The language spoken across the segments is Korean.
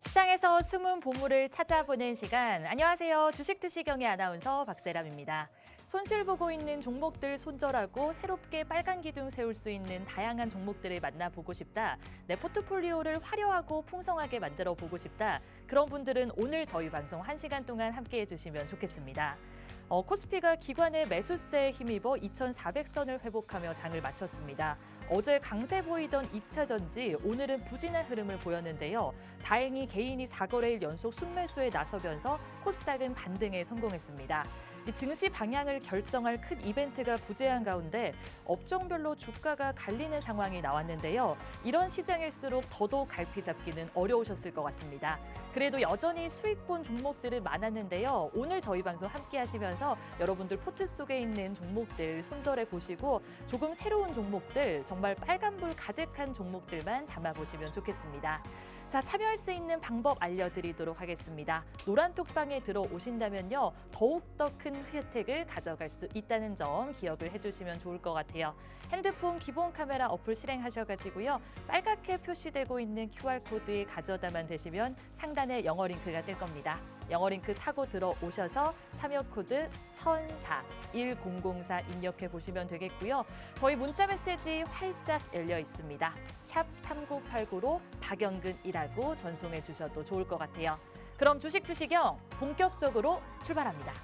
시장에서 숨은 보물을 찾아보는 시간. 안녕하세요. 주식투시경의 아나운서 박세람입니다. 손실 보고 있는 종목들 손절하고 새롭게 빨간 기둥 세울 수 있는 다양한 종목들을 만나보고 싶다. 내 포트폴리오를 화려하고 풍성하게 만들어 보고 싶다. 그런 분들은 오늘 저희 방송 1시간 동안 함께해 주시면 좋겠습니다. 코스피가 기관의 매수세에 힘입어 2,400선을 회복하며 장을 마쳤습니다. 어제 강세 보이던 2차 전지, 오늘은 부진한 흐름을 보였는데요. 다행히 개인이 4거래일 연속 순매수에 나서면서 코스닥은 반등에 성공했습니다. 증시 방향을 결정할 큰 이벤트가 부재한 가운데 업종별로 주가가 갈리는 상황이 나왔는데요. 이런 시장일수록 더더욱 갈피 잡기는 어려우셨을 것 같습니다. 그래도 여전히 수익 본 종목들은 많았는데요. 오늘 저희 방송 함께 하시면서 여러분들 포트 속에 있는 종목들 손절해 보시고 조금 새로운 종목들, 정말 빨간불 가득한 종목들만 담아보시면 좋겠습니다. 자, 참여할 수 있는 방법 알려드리도록 하겠습니다. 노란톡방에 들어오신다면요. 더욱더 큰 혜택을 가져갈 수 있다는 점 기억을 해주시면 좋을 것 같아요. 핸드폰 기본 카메라 어플 실행하셔가지고요. 빨갛게 표시되고 있는 QR코드에 가져다만 되시면 상단에 영어 링크가 뜰 겁니다. 영어 링크 타고 들어오셔서 참여 코드 1004 입력해 보시면 되겠고요. 저희 문자 메시지 활짝 열려 있습니다. 샵 3989로 박영근이라고 전송해 주셔도 좋을 것 같아요. 그럼 주식투시경 본격적으로 출발합니다.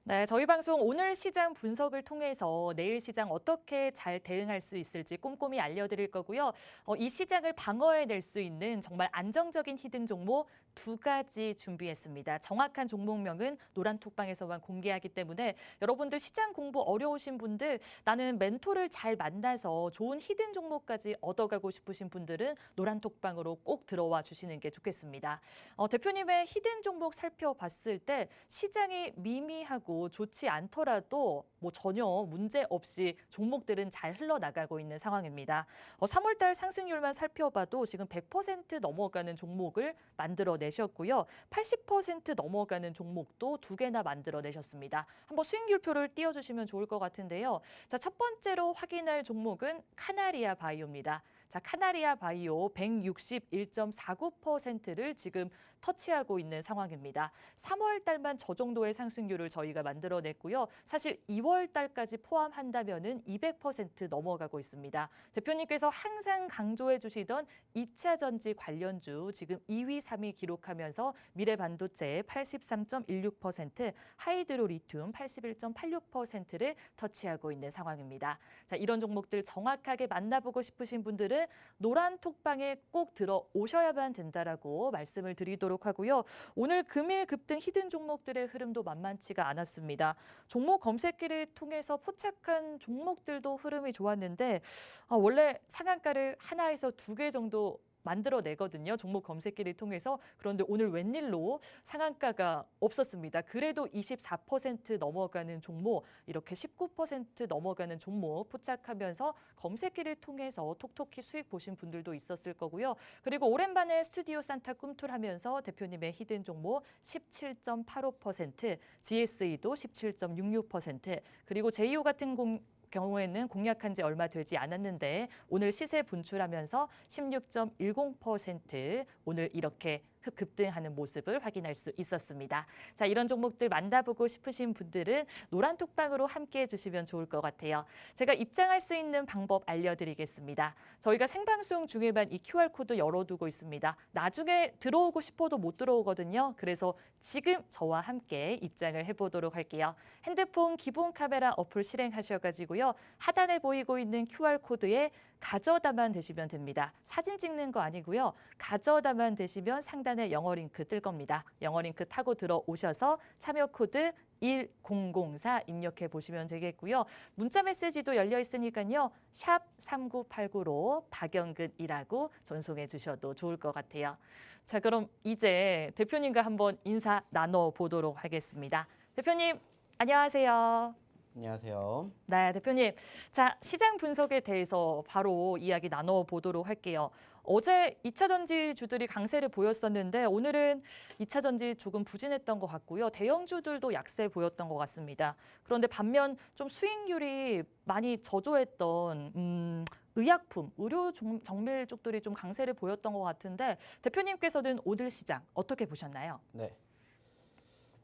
네, 저희 방송 오늘 시장 분석을 통해서 내일 시장 어떻게 잘 대응할 수 있을지 꼼꼼히 알려드릴 거고요. 이 시장을 방어해낼 수 있는 정말 안정적인 히든 종목 2가지 준비했습니다. 정확한 종목명은 노란톡방에서만 공개하기 때문에 여러분들 시장 공부 어려우신 분들, 나는 멘토를 잘 만나서 좋은 히든 종목까지 얻어가고 싶으신 분들은 노란톡방으로 꼭 들어와 주시는 게 좋겠습니다. 대표님의 히든 종목 살펴봤을 때 시장이 미미하고 좋지 않더라도 전혀 문제 없이 종목들은 잘 흘러나가고 있는 상황입니다. 3월달 상승률만 살펴봐도 지금 100% 넘어가는 종목을 만들어내셨고요. 80% 넘어가는 종목도 2개나 만들어내셨습니다. 한번 수익률표를 띄워주시면 좋을 것 같은데요. 자, 첫 번째로 확인할 종목은 카나리아 바이오입니다. 자, 카나리아 바이오 161.49%를 지금 터치하고 있는 상황입니다. 3월 달만 저 정도의 상승률을 저희가 만들어냈고요. 사실 2월 달까지 포함한다면은 200% 넘어가고 있습니다. 대표님께서 항상 강조해 주시던 2차 전지 관련주 지금 2위, 3위 기록하면서 미래반도체 83.16%, 하이드로 리튬 81.86%를 터치하고 있는 상황입니다. 자, 이런 종목들 정확하게 만나보고 싶으신 분들은 노란 톡방에 꼭 들어오셔야만 된다라고 말씀을 드리도록 하고요. 오늘 금일 급등 히든 종목들의 흐름도 만만치가 않았습니다. 종목 검색기를 통해서 포착한 종목들도 흐름이 좋았는데 원래 상한가를 하나에서 2개 정도 만들어내거든요. 종목 검색기를 통해서. 그런데 오늘 웬일로 상한가가 없었습니다. 그래도 24% 넘어가는 종목, 이렇게 19% 넘어가는 종목 포착하면서 검색기를 통해서 톡톡히 수익 보신 분들도 있었을 거고요. 그리고 오랜만에 스튜디오 산타 꿈틀하면서 대표님의 히든 종목 17.85%, GSE도 17.66%, 그리고 제이오 같은 경우에는 공략한 지 얼마 되지 않았는데 오늘 시세 분출하면서 16.10% 오늘 이렇게 급등하는 모습을 확인할 수 있었습니다. 자, 이런 종목들 만나보고 싶으신 분들은 노란 톡방으로 함께해 주시면 좋을 것 같아요. 제가 입장할 수 있는 방법 알려드리겠습니다. 저희가 생방송 중에만 이 QR코드 열어두고 있습니다. 나중에 들어오고 싶어도 못 들어오거든요. 그래서 지금 저와 함께 입장을 해보도록 할게요. 핸드폰 기본 카메라 어플 실행하셔가지고요. 하단에 보이고 있는 QR코드에 가져다만 되시면 됩니다. 사진 찍는 거 아니고요. 가져다만 되시면 상단 게시판에 영어 링크 뜰 겁니다. 영어 링크 타고 들어오셔서 참여 코드 1004 입력해 보시면 되겠고요. 문자 메시지도 열려 있으니까요. 샵 3989로 박영근이라고 전송해 주셔도 좋을 것 같아요. 자, 그럼 이제 대표님과 한번 인사 나눠보도록 하겠습니다. 대표님, 안녕하세요. 안녕하세요. 네, 대표님. 자, 시장 분석에 대해서 바로 이야기 나눠보도록 할게요. 어제 2차 전지주들이 강세를 보였었는데 오늘은 2차 전지 조금 부진했던 것 같고요. 대형주들도 약세 보였던 것 같습니다. 그런데 반면 좀 수익률이 많이 저조했던 의약품, 의료 정밀 쪽들이 좀 강세를 보였던 것 같은데 대표님께서는 오늘 시장 어떻게 보셨나요? 네.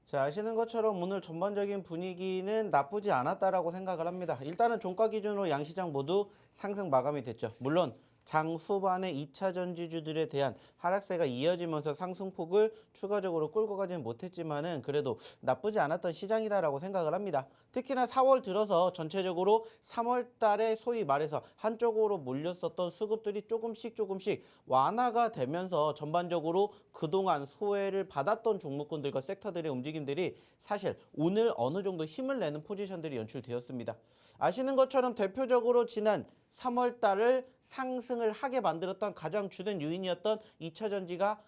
자, 아시는 것처럼 오늘 전반적인 분위기는 나쁘지 않았다라고 생각을 합니다. 일단은 종가 기준으로 양시장 모두 상승 마감이 됐죠. 물론 장 후반에 2차 전지주들에 대한 하락세가 이어지면서 상승폭을 추가적으로 끌고 가지는 못했지만은 그래도 나쁘지 않았던 시장이다라고 생각을 합니다. 특히나 4월 들어서 전체적으로 3월 달에 소위 말해서 한쪽으로 몰렸었던 수급들이 조금씩 완화가 되면서 전반적으로 그동안 소외를 받았던 종목군들과 섹터들의 움직임들이 사실 오늘 어느 정도 힘을 내는 포지션들이 연출되었습니다. 아시는 것처럼 대표적으로 지난 3월 달을 상승을 하게 만들었던 가장 주된 요인이었던 2차 전지가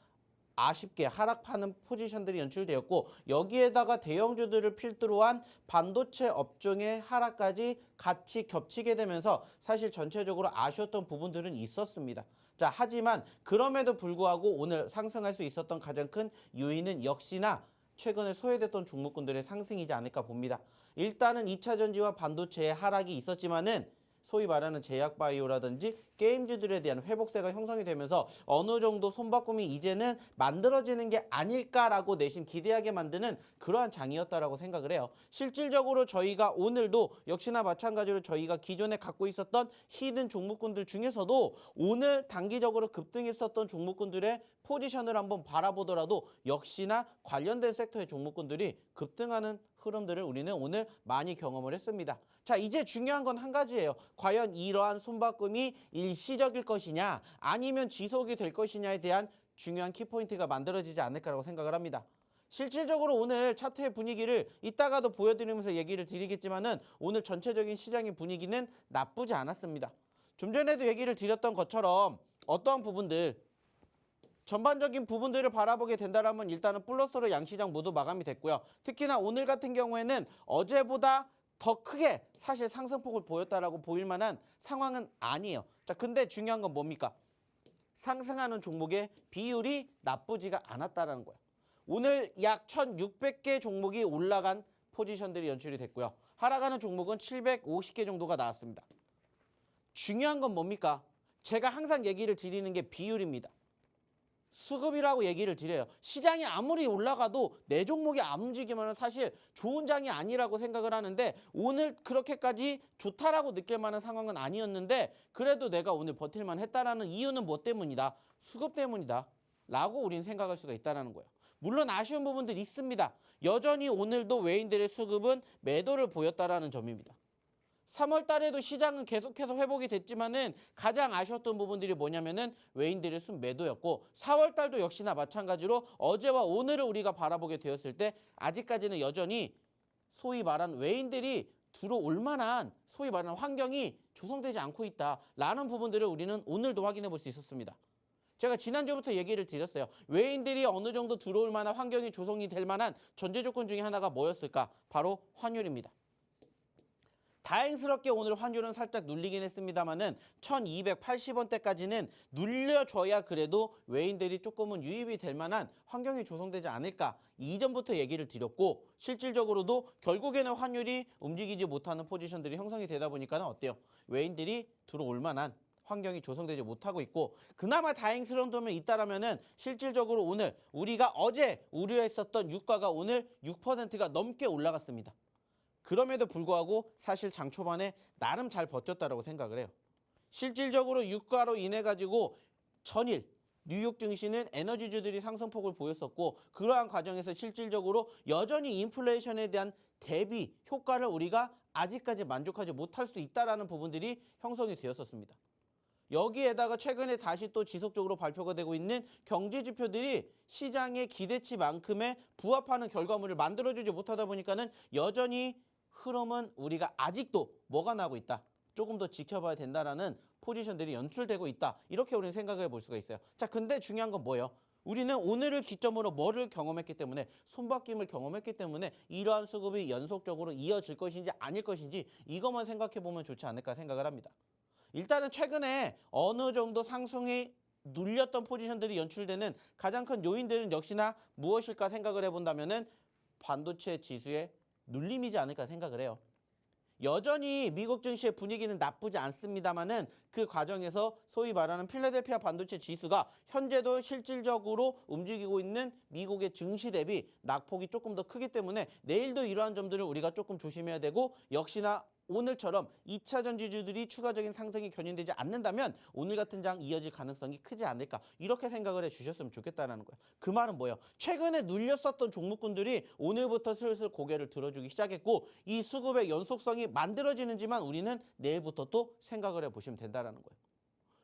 아쉽게 하락하는 포지션들이 연출되었고 여기에다가 대형주들을 필두로 한 반도체 업종의 하락까지 같이 겹치게 되면서 사실 전체적으로 아쉬웠던 부분들은 있었습니다. 자, 하지만 그럼에도 불구하고 오늘 상승할 수 있었던 가장 큰 요인은 역시나 최근에 소외됐던 종목군들의 상승이지 않을까 봅니다. 일단은 2차 전지와 반도체의 하락이 있었지만은 소위 말하는 제약바이오라든지 게임주들에 대한 회복세가 형성이 되면서 어느 정도 손바꿈이 이제는 만들어지는 게 아닐까라고 내심 기대하게 만드는 그러한 장이었다라고 생각을 해요. 실질적으로 저희가 오늘도 역시나 마찬가지로 저희가 기존에 갖고 있었던 히든 종목군들 중에서도 오늘 단기적으로 급등했었던 종목군들의 포지션을 한번 바라보더라도 역시나 관련된 섹터의 종목군들이 급등하는 흐름들을 우리는 오늘 많이 경험을 했습니다. 자, 이제 중요한 건 한 가지예요. 과연 이러한 손바꿈이 일시적일 것이냐 아니면 지속이 될 것이냐에 대한 중요한 키포인트가 만들어지지 않을까라고 생각을 합니다. 실질적으로 오늘 차트의 분위기를 이따가도 보여드리면서 얘기를 드리겠지만은 오늘 전체적인 시장의 분위기는 나쁘지 않았습니다. 좀 전에도 얘기를 드렸던 것처럼 어떠한 부분들 전반적인 부분들을 바라보게 된다면 일단은 플러스로 양시장 모두 마감이 됐고요. 특히나 오늘 같은 경우에는 어제보다 더 크게 사실 상승폭을 보였다라고 보일 만한 상황은 아니에요. 자, 근데 중요한 건 뭡니까? 상승하는 종목의 비율이 나쁘지가 않았다라는 거예요. 오늘 약 1,600개 종목이 올라간 포지션들이 연출이 됐고요. 하락하는 종목은 750개 정도가 나왔습니다. 중요한 건 뭡니까? 제가 항상 얘기를 드리는 게 비율입니다. 수급이라고 얘기를 드려요. 시장이 아무리 올라가도 내 종목이 안 움직이면 사실 좋은 장이 아니라고 생각을 하는데 오늘 그렇게까지 좋다라고 느낄 만한 상황은 아니었는데 그래도 내가 오늘 버틸만 했다라는 이유는 뭐 때문이다? 수급 때문이다 라고 우리는 생각할 수가 있다는 거예요. 물론 아쉬운 부분들이 있습니다. 여전히 오늘도 외인들의 수급은 매도를 보였다라는 점입니다. 3월 달에도 시장은 계속해서 회복이 됐지만은 가장 아쉬웠던 부분들이 뭐냐면은 외인들의 순매도였고 4월 달도 역시나 마찬가지로 어제와 오늘을 우리가 바라보게 되었을 때 아직까지는 여전히 소위 말한 외인들이 들어올 만한 소위 말하는 환경이 조성되지 않고 있다라는 부분들을 우리는 오늘도 확인해 볼 수 있었습니다. 제가 지난주부터 얘기를 드렸어요. 외인들이 어느 정도 들어올 만한 환경이 조성이 될 만한 전제 조건 중에 하나가 뭐였을까? 바로 환율입니다. 다행스럽게 오늘 환율은 살짝 눌리긴 했습니다만은 1280원대까지는 눌려줘야 그래도 외인들이 조금은 유입이 될 만한 환경이 조성되지 않을까 이전부터 얘기를 드렸고 실질적으로도 결국에는 환율이 움직이지 못하는 포지션들이 형성이 되다 보니까는 어때요? 외인들이 들어올 만한 환경이 조성되지 못하고 있고 그나마 다행스러운 점이 있다라면은 실질적으로 오늘 우리가 어제 우려했었던 유가가 오늘 6%가 넘게 올라갔습니다. 그럼에도 불구하고 사실 장 초반에 나름 잘 버텼다라고 생각을 해요. 실질적으로 유가로 인해 가지고 전일 뉴욕 증시는 에너지주들이 상승폭을 보였었고 그러한 과정에서 실질적으로 여전히 인플레이션에 대한 대비 효과를 우리가 아직까지 만족하지 못할 수 있다라는 부분들이 형성이 되었었습니다. 여기에다가 최근에 다시 또 지속적으로 발표가 되고 있는 경제 지표들이 시장의 기대치만큼의 부합하는 결과물을 만들어주지 못하다 보니까는 여전히 흐름은 우리가 아직도 뭐가 나고 있다. 조금 더 지켜봐야 된다라는 포지션들이 연출되고 있다. 이렇게 우리는 생각을 볼 수가 있어요. 자, 근데 중요한 건 뭐예요? 우리는 오늘을 기점으로 뭐를 경험했기 때문에 손바뀜을 경험했기 때문에 이러한 수급이 연속적으로 이어질 것인지 아닐 것인지 이것만 생각해 보면 좋지 않을까 생각을 합니다. 일단은 최근에 어느 정도 상승이 눌렸던 포지션들이 연출되는 가장 큰 요인들은 역시나 무엇일까 생각을 해본다면은 반도체 지수의 눌림이지 않을까 생각을 해요. 여전히 미국 증시의 분위기는 나쁘지 않습니다만은 그 과정에서 소위 말하는 필라델피아 반도체 지수가 현재도 실질적으로 움직이고 있는 미국의 증시 대비 낙폭이 조금 더 크기 때문에 내일도 이러한 점들을 우리가 조금 조심해야 되고 역시나 오늘처럼 2차 전지주들이 추가적인 상승이 견인되지 않는다면 오늘 같은 장 이어질 가능성이 크지 않을까 이렇게 생각을 해주셨으면 좋겠다는 거예요. 그 말은 뭐예요? 최근에 눌렸었던 종목군들이 오늘부터 슬슬 고개를 들어주기 시작했고 이 수급의 연속성이 만들어지는지만 우리는 내일부터 또 생각을 해보시면 된다는 거예요.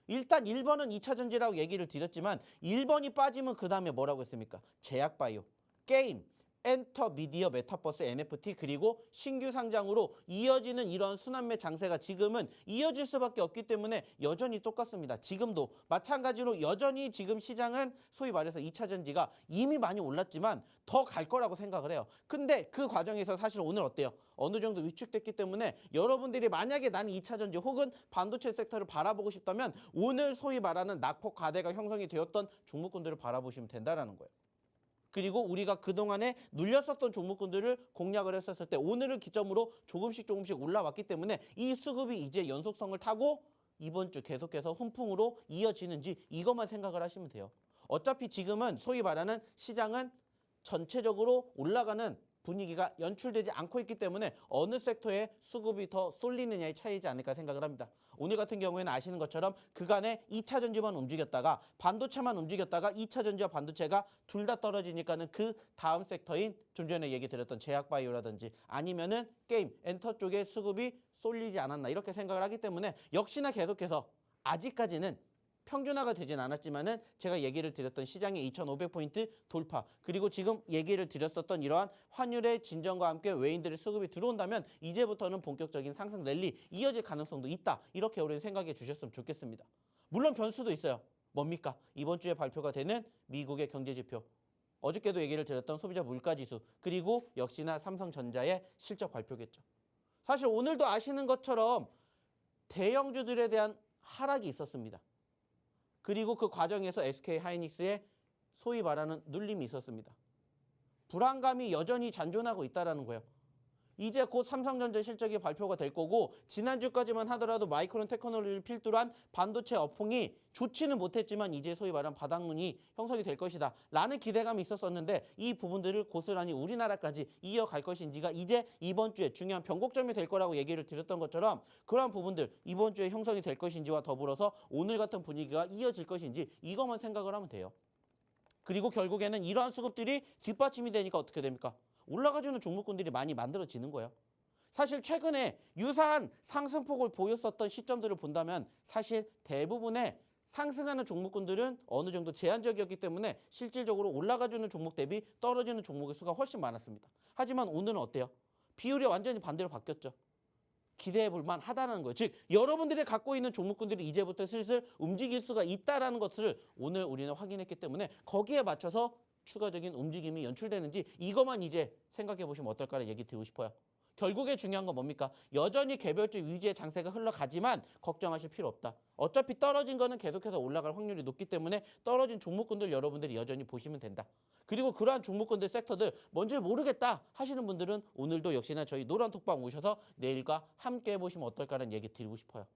일단 1번은 2차 전지라고 얘기를 드렸지만 1번이 빠지면 그 다음에 뭐라고 했습니까? 제약바이오, 게임, 엔터, 미디어, 메타버스, NFT 그리고 신규 상장으로 이어지는 이런 순환매 장세가 지금은 이어질 수밖에 없기 때문에 여전히 똑같습니다. 지금도 마찬가지로 여전히 지금 시장은 소위 말해서 2차 전지가 이미 많이 올랐지만 더 갈 거라고 생각을 해요. 근데 그 과정에서 사실 오늘 어때요? 어느 정도 위축됐기 때문에 여러분들이 만약에 나는 2차 전지 혹은 반도체 섹터를 바라보고 싶다면 오늘 소위 말하는 낙폭 가대가 형성이 되었던 종목군들을 바라보시면 된다는 거예요. 그리고 우리가 그동안에 눌렸었던 종목군들을 공략을 했었을 때 오늘을 기점으로 조금씩 올라왔기 때문에 이 수급이 이제 연속성을 타고 이번 주 계속해서 훈풍으로 이어지는지 이것만 생각을 하시면 돼요. 어차피 지금은 소위 말하는 시장은 전체적으로 올라가는 분위기가 연출되지 않고 있기 때문에 어느 섹터에 수급이 더 쏠리느냐의 차이지 않을까 생각을 합니다. 오늘 같은 경우에는 아시는 것처럼 그간에 2차 전지만 움직였다가 반도체만 움직였다가 2차 전지와 반도체가 둘 다 떨어지니까는 그 다음 섹터인 좀 전에 얘기 드렸던 제약바이오라든지 아니면은 게임, 엔터 쪽에 수급이 쏠리지 않았나 이렇게 생각을 하기 때문에 역시나 계속해서 아직까지는 평준화가 되진 않았지만은 제가 얘기를 드렸던 시장의 2,500포인트 돌파 그리고 지금 얘기를 드렸었던 이러한 환율의 진정과 함께 외인들의 수급이 들어온다면 이제부터는 본격적인 상승 랠리 이어질 가능성도 있다. 이렇게 우리는 생각해 주셨으면 좋겠습니다. 물론 변수도 있어요. 뭡니까? 이번 주에 발표가 되는 미국의 경제지표. 어저께도 얘기를 드렸던 소비자 물가지수 그리고 역시나 삼성전자의 실적 발표겠죠. 사실 오늘도 아시는 것처럼 대형주들에 대한 하락이 있었습니다. 그리고 그 과정에서 SK하이닉스의 소위 말하는 눌림이 있었습니다. 불안감이 여전히 잔존하고 있다는 거예요. 이제 곧 삼성전자 실적이 발표가 될 거고 지난주까지만 하더라도 마이크론 테크놀로지를 필두로 한 반도체 업황이 좋지는 못했지만 이제 소위 말하는 바닥눈이 형성이 될 것이다 라는 기대감이 있었었는데 이 부분들을 고스란히 우리나라까지 이어갈 것인지가 이제 이번 주에 중요한 변곡점이 될 거라고 얘기를 드렸던 것처럼 그러한 부분들 이번 주에 형성이 될 것인지와 더불어서 오늘 같은 분위기가 이어질 것인지 이것만 생각을 하면 돼요. 그리고 결국에는 이러한 수급들이 뒷받침이 되니까 어떻게 됩니까? 올라가주는 종목군들이 많이 만들어지는 거예요. 사실 최근에 유사한 상승폭을 보였었던 시점들을 본다면 사실 대부분의 상승하는 종목군들은 어느 정도 제한적이었기 때문에 실질적으로 올라가주는 종목 대비 떨어지는 종목의 수가 훨씬 많았습니다. 하지만 오늘은 어때요? 비율이 완전히 반대로 바뀌었죠. 기대해 볼 만하다는 거예요. 즉 여러분들이 갖고 있는 종목군들이 이제부터 슬슬 움직일 수가 있다는 것을 오늘 우리는 확인했기 때문에 거기에 맞춰서 추가적인 움직임이 연출되는지 이것만 이제 생각해 보시면 어떨까를 얘기 드리고 싶어요. 결국에 중요한 건 뭡니까? 여전히 개별주 위주의 장세가 흘러가지만 걱정하실 필요 없다. 어차피 떨어진 거는 계속해서 올라갈 확률이 높기 때문에 떨어진 종목군들 여러분들이 여전히 보시면 된다. 그리고 그러한 종목군들 섹터들 뭔지 모르겠다 하시는 분들은 오늘도 역시나 저희 노란톡방 오셔서 내일과 함께 해보시면 어떨까라는 얘기 드리고 싶어요.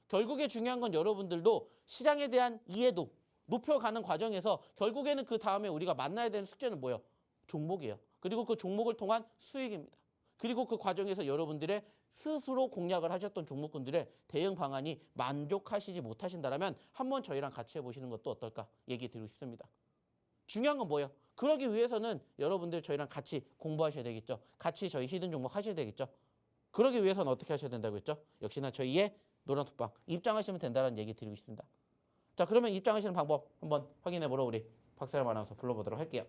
결국에 중요한 건 여러분들도 시장에 대한 이해도 높여가는 과정에서 결국에는 그 다음에 우리가 만나야 되는 숙제는 뭐예요? 종목이에요. 그리고 그 종목을 통한 수익입니다. 그리고 그 과정에서 여러분들의 스스로 공략을 하셨던 종목군들의 대응 방안이 만족하시지 못하신다면 한번 저희랑 같이 해보시는 것도 어떨까 얘기 드리고 싶습니다. 중요한 건 뭐예요? 그러기 위해서는 여러분들 저희랑 같이 공부하셔야 되겠죠. 같이 저희 히든 종목 하셔야 되겠죠. 그러기 위해서는 어떻게 하셔야 된다고 했죠? 역시나 저희의 노란톡방 입장하시면 된다는 얘기 드리고 싶습니다. 자, 그러면 입장하시는 방법 한번 확인해 보러 우리 박세람 아나운서 불러보도록 할게요.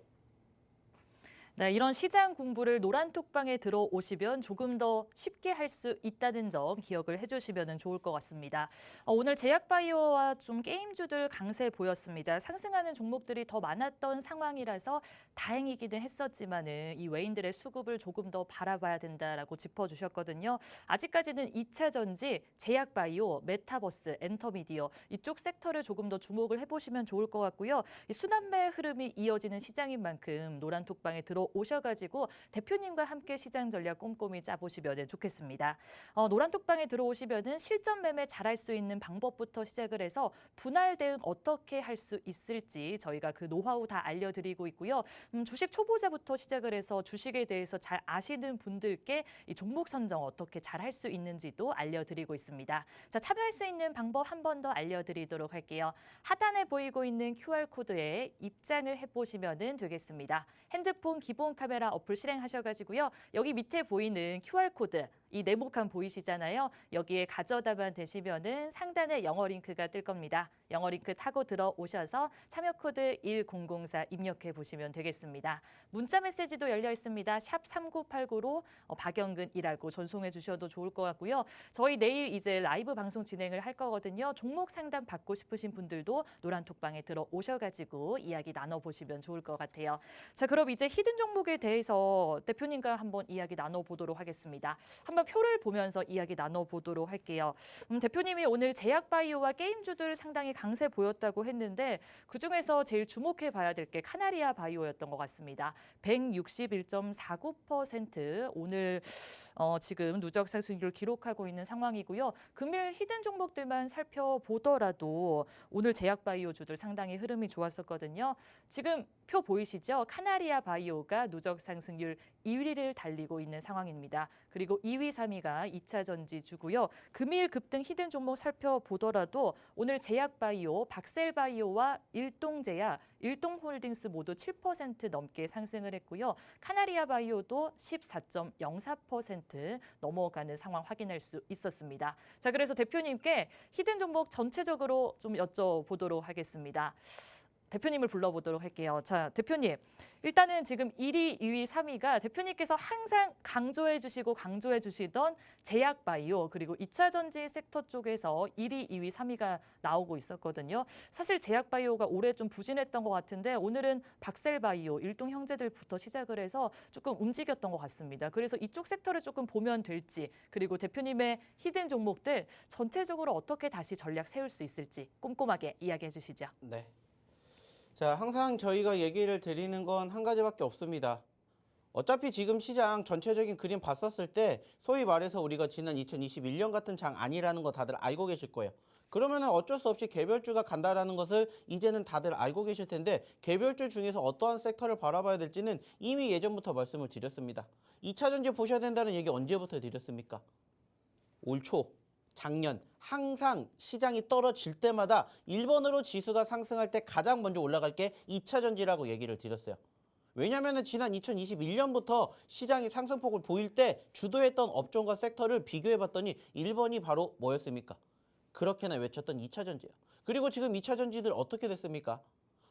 네, 이런 시장 공부를 노란톡방에 들어오시면 조금 더 쉽게 할 수 있다는 점 기억을 해주시면 좋을 것 같습니다. 오늘 제약바이오와 좀 게임주들 강세 보였습니다. 상승하는 종목들이 더 많았던 상황이라서 다행이기는 했었지만은 이 외인들의 수급을 조금 더 바라봐야 된다라고 짚어주셨거든요. 아직까지는 2차 전지, 제약바이오, 메타버스, 엔터미디어 이쪽 섹터를 조금 더 주목을 해보시면 좋을 것 같고요. 이 순환매 흐름이 이어지는 시장인 만큼 노란톡방에 들어오셔가지고 대표님과 함께 시장 전략 꼼꼼히 짜보시면 좋겠습니다. 노란톡방에 들어오시면은 실전 매매 잘할 수 있는 방법부터 시작을 해서 분할 대응 어떻게 할 수 있을지 저희가 그 노하우 다 알려드리고 있고요. 주식 초보자부터 시작을 해서 주식에 대해서 잘 아시는 분들께 이 종목 선정 어떻게 잘 할 수 있는지도 알려드리고 있습니다. 자, 참여할 수 있는 방법 한 번 더 알려드리도록 할게요. 하단에 보이고 있는 QR코드에 입장을 해보시면 되겠습니다. 핸드폰 기본 카메라 어플 실행하셔가지고요. 여기 밑에 보이는 QR코드, 이 네모칸 보이시잖아요. 여기에 가져다만 되시면은 상단에 영어 링크가 뜰 겁니다. 영어 링크 타고 들어오셔서 참여 코드 1004 입력해 보시면 되겠습니다. 문자 메시지도 열려 있습니다. 샵 3989로 박영근이라고 전송해 주셔도 좋을 것 같고요. 저희 내일 이제 라이브 방송 진행을 할 거거든요. 종목 상담 받고 싶으신 분들도 노란톡방에 들어오셔가지고 이야기 나눠보시면 좋을 것 같아요. 자, 그럼 이제 히든 종목에 대해서 대표님과 한번 이야기 나눠보도록 하겠습니다. 한번 표를 보면서 이야기 나눠보도록 할게요. 대표님이 오늘 제약바이오와 게임주들 상당히 강세 보였다고 했는데 그중에서 제일 주목해 봐야 될 게 카나리아 바이오였던 것 같습니다. 161.49% 오늘 지금 누적 상승률 기록하고 있는 상황이고요. 금일 히든 종목들만 살펴보더라도 오늘 제약바이오주들 상당히 흐름이 좋았었거든요. 지금 표 보이시죠? 카나리아 바이오가 누적 상승률 2위를 달리고 있는 상황입니다. 그리고 2위, 3위가 2차 전지주고요. 금일 급등 히든 종목 살펴보더라도 오늘 제약바이오, 박셀바이오와 일동제약, 일동홀딩스 모두 7% 넘게 상승을 했고요. 카나리아 바이오도 14.04% 넘어가는 상황 확인할 수 있었습니다. 자, 그래서 대표님께 히든 종목 전체적으로 좀 여쭤보도록 하겠습니다. 대표님을 불러보도록 할게요. 자, 대표님. 일단은 지금 1위, 2위, 3위가 대표님께서 항상 강조해 주시던 제약바이오 그리고 2차 전지 섹터 쪽에서 1위, 2위, 3위가 나오고 있었거든요. 사실 제약바이오가 올해 좀 부진했던 것 같은데 오늘은 박셀바이오, 일동 형제들부터 시작을 해서 조금 움직였던 것 같습니다. 그래서 이쪽 섹터를 조금 보면 될지 그리고 대표님의 히든 종목들 전체적으로 어떻게 다시 전략 세울 수 있을지 꼼꼼하게 이야기해 주시죠. 네. 자, 항상 저희가 얘기를 드리는 건 한 가지밖에 없습니다. 어차피 지금 시장 전체적인 그림 봤었을 때 소위 말해서 우리가 지난 2021년 같은 장 아니라는 거 다들 알고 계실 거예요. 그러면은 어쩔 수 없이 개별주가 간다라는 것을 이제는 다들 알고 계실 텐데 개별주 중에서 어떠한 섹터를 바라봐야 될지는 이미 예전부터 말씀을 드렸습니다. 2차 전지 보셔야 된다는 얘기 언제부터 드렸습니까? 올 초. 작년 항상 시장이 떨어질 때마다 1번으로 지수가 상승할 때 가장 먼저 올라갈 게 2차 전지라고 얘기를 드렸어요. 왜냐하면 지난 2021년부터 시장이 상승폭을 보일 때 주도했던 업종과 섹터를 비교해봤더니 1번이 바로 뭐였습니까? 그렇게나 외쳤던 2차 전지예요. 그리고 지금 2차 전지들 어떻게 됐습니까?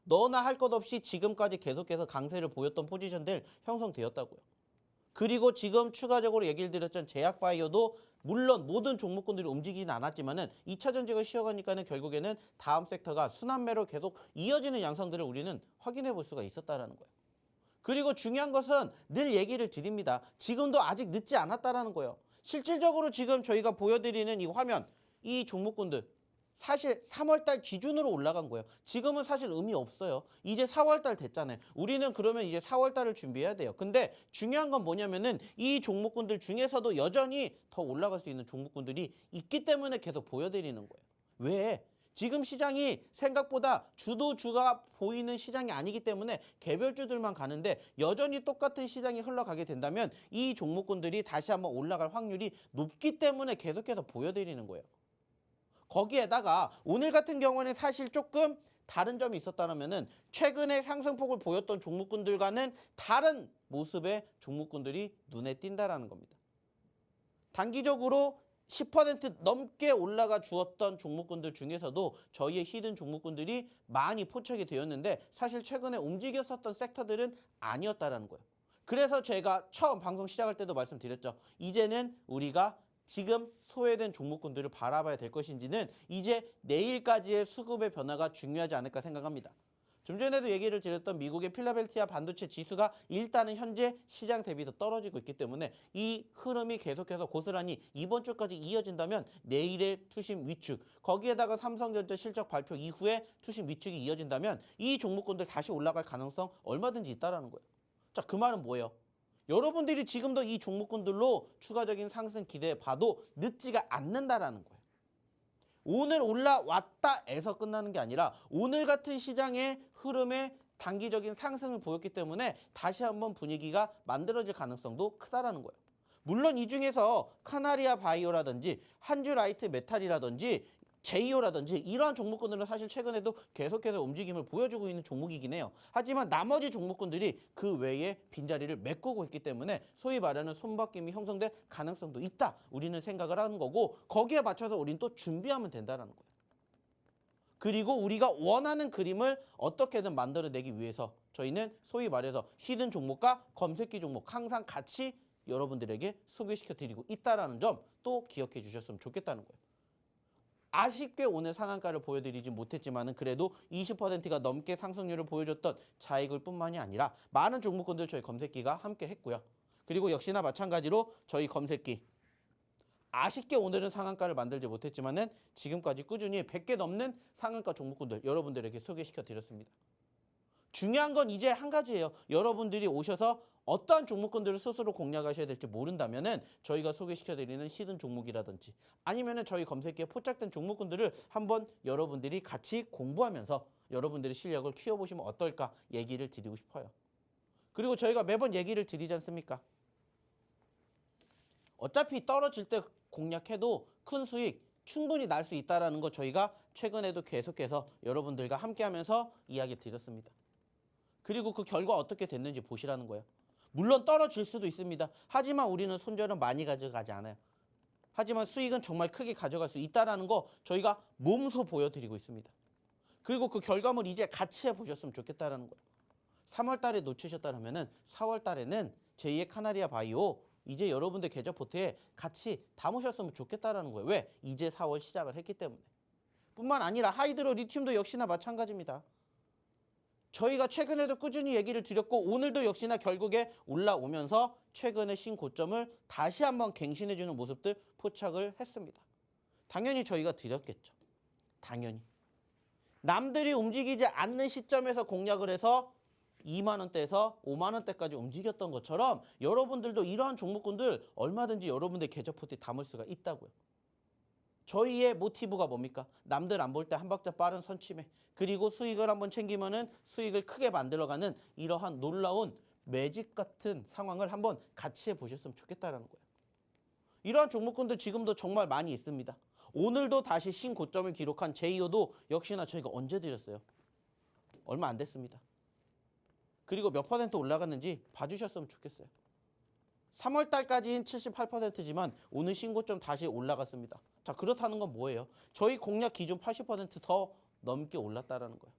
너나 할 것 없이 지금까지 계속해서 강세를 보였던 포지션들 형성되었다고요. 그리고 지금 추가적으로 얘기를 드렸던 제약바이오도 물론 모든 종목군들이 움직이진 않았지만은 2차 전지가 쉬어가니까는 결국에는 다음 섹터가 순환매로 계속 이어지는 양상들을 우리는 확인해 볼 수가 있었다라는 거예요. 그리고 중요한 것은 늘 얘기를 드립니다. 지금도 아직 늦지 않았다라는 거예요. 실질적으로 지금 저희가 보여드리는 이 화면, 이 종목군들 사실 3월달 기준으로 올라간 거예요. 지금은 사실 의미 없어요. 이제 4월달 됐잖아요. 우리는 그러면 이제 4월달을 준비해야 돼요. 근데 중요한 건 뭐냐면은 이 종목군들 중에서도 여전히 더 올라갈 수 있는 종목군들이 있기 때문에 계속 보여드리는 거예요. 왜? 지금 시장이 생각보다 주도주가 보이는 시장이 아니기 때문에 개별주들만 가는데 여전히 똑같은 시장이 흘러가게 된다면 이 종목군들이 다시 한번 올라갈 확률이 높기 때문에 계속해서 보여드리는 거예요. 거기에다가 오늘 같은 경우는 사실 조금 다른 점이 있었다면은 최근에 상승폭을 보였던 종목군들과는 다른 모습의 종목군들이 눈에 띈다라는 겁니다. 단기적으로 10% 넘게 올라가 주었던 종목군들 중에서도 저희의 히든 종목군들이 많이 포착이 되었는데 사실 최근에 움직였었던 섹터들은 아니었다라는 거예요. 그래서 제가 처음 방송 시작할 때도 말씀드렸죠. 이제는 우리가 지금 소외된 종목군들을 바라봐야 될 것인지는 이제 내일까지의 수급의 변화가 중요하지 않을까 생각합니다. 좀 전에도 얘기를 드렸던 미국의 필라델피아 반도체 지수가 일단은 현재 시장 대비 더 떨어지고 있기 때문에 이 흐름이 계속해서 고스란히 이번 주까지 이어진다면 내일의 투심 위축, 거기에다가 삼성전자 실적 발표 이후에 투심 위축이 이어진다면 이 종목군들 다시 올라갈 가능성 얼마든지 있다라는 거예요. 자, 그 말은 뭐예요? 여러분들이 지금도 이 종목군들로 추가적인 상승 기대해 봐도 늦지가 않는다라는 거예요. 오늘 올라왔다에서 끝나는 게 아니라 오늘 같은 시장의 흐름에 단기적인 상승을 보였기 때문에 다시 한번 분위기가 만들어질 가능성도 크다라는 거예요. 물론 이 중에서 카나리아 바이오라든지 한주라이트 메탈이라든지 제이오라든지 이러한 종목군들은 사실 최근에도 계속해서 움직임을 보여주고 있는 종목이긴 해요. 하지만 나머지 종목군들이 그 외에 빈자리를 메꾸고 있기 때문에 소위 말하는 손바뀜이 형성될 가능성도 있다. 우리는 생각을 하는 거고 거기에 맞춰서 우리는 또 준비하면 된다는 거예요. 그리고 우리가 원하는 그림을 어떻게든 만들어내기 위해서 저희는 소위 말해서 히든 종목과 검색기 종목 항상 같이 여러분들에게 소개시켜 드리고 있다는 점 또 기억해 주셨으면 좋겠다는 거예요. 아쉽게 오늘 상한가를 보여드리지 못했지만은 그래도 20%가 넘게 상승률을 보여줬던 자이글뿐만이 아니라 많은 종목군들 저희 검색기가 함께 했고요. 그리고 역시나 마찬가지로 저희 검색기 아쉽게 오늘은 상한가를 만들지 못했지만은 지금까지 꾸준히 100개 넘는 상한가 종목군들 여러분들에게 소개시켜 드렸습니다. 중요한 건 이제 한 가지예요. 여러분들이 오셔서 어떠한 종목군들을 스스로 공략하셔야 될지 모른다면은 저희가 소개시켜드리는 히든 종목이라든지 아니면은 저희 검색기에 포착된 종목군들을 한번 여러분들이 같이 공부하면서 여러분들의 실력을 키워보시면 어떨까 얘기를 드리고 싶어요. 그리고 저희가 매번 얘기를 드리지 않습니까? 어차피 떨어질 때 공략해도 큰 수익 충분히 날 수 있다는 거 저희가 최근에도 계속해서 여러분들과 함께하면서 이야기 드렸습니다. 그리고 그 결과 어떻게 됐는지 보시라는 거예요. 물론 떨어질 수도 있습니다. 하지만 우리는 손절은 많이 가져가지 않아요. 하지만 수익은 정말 크게 가져갈 수 있다는 거 저희가 몸소 보여드리고 있습니다. 그리고 그 결과물 이제 같이 해보셨으면 좋겠다는 거예요. 3월 달에 놓치셨다면 4월 달에는 제2의 카나리아 바이오 이제 여러분들 계좌 포트에 같이 담으셨으면 좋겠다는 거예요. 왜? 이제 4월 시작을 했기 때문에. 뿐만 아니라 하이드로 리튬도 역시나 마찬가지입니다. 저희가 최근에도 꾸준히 얘기를 드렸고 오늘도 역시나 결국에 올라오면서 최근의 신고점을 다시 한번 갱신해주는 모습들 포착을 했습니다. 당연히 저희가 드렸겠죠. 당연히. 남들이 움직이지 않는 시점에서 공략을 해서 2만 원대에서 5만 원대까지 움직였던 것처럼 여러분들도 이러한 종목군들 얼마든지 여러분들 계좌 포트에 담을 수가 있다고요. 저희의 모티브가 뭡니까? 남들 안 볼 때 한 박자 빠른 선취매 그리고 수익을 한번 챙기면은 수익을 크게 만들어가는 이러한 놀라운 매직 같은 상황을 한번 같이 해보셨으면 좋겠다는 거예요. 이러한 종목군들 지금도 정말 많이 있습니다. 오늘도 다시 신고점을 기록한 제이오도 역시나 저희가 언제 드렸어요? 얼마 안 됐습니다. 그리고 몇 퍼센트 올라갔는지 봐주셨으면 좋겠어요. 3월 달까지는 78%지만 오늘 신고점 다시 올라갔습니다. 자, 그렇다는 건 뭐예요? 저희 공략 기준 80%더 넘게 올랐다는 거예요.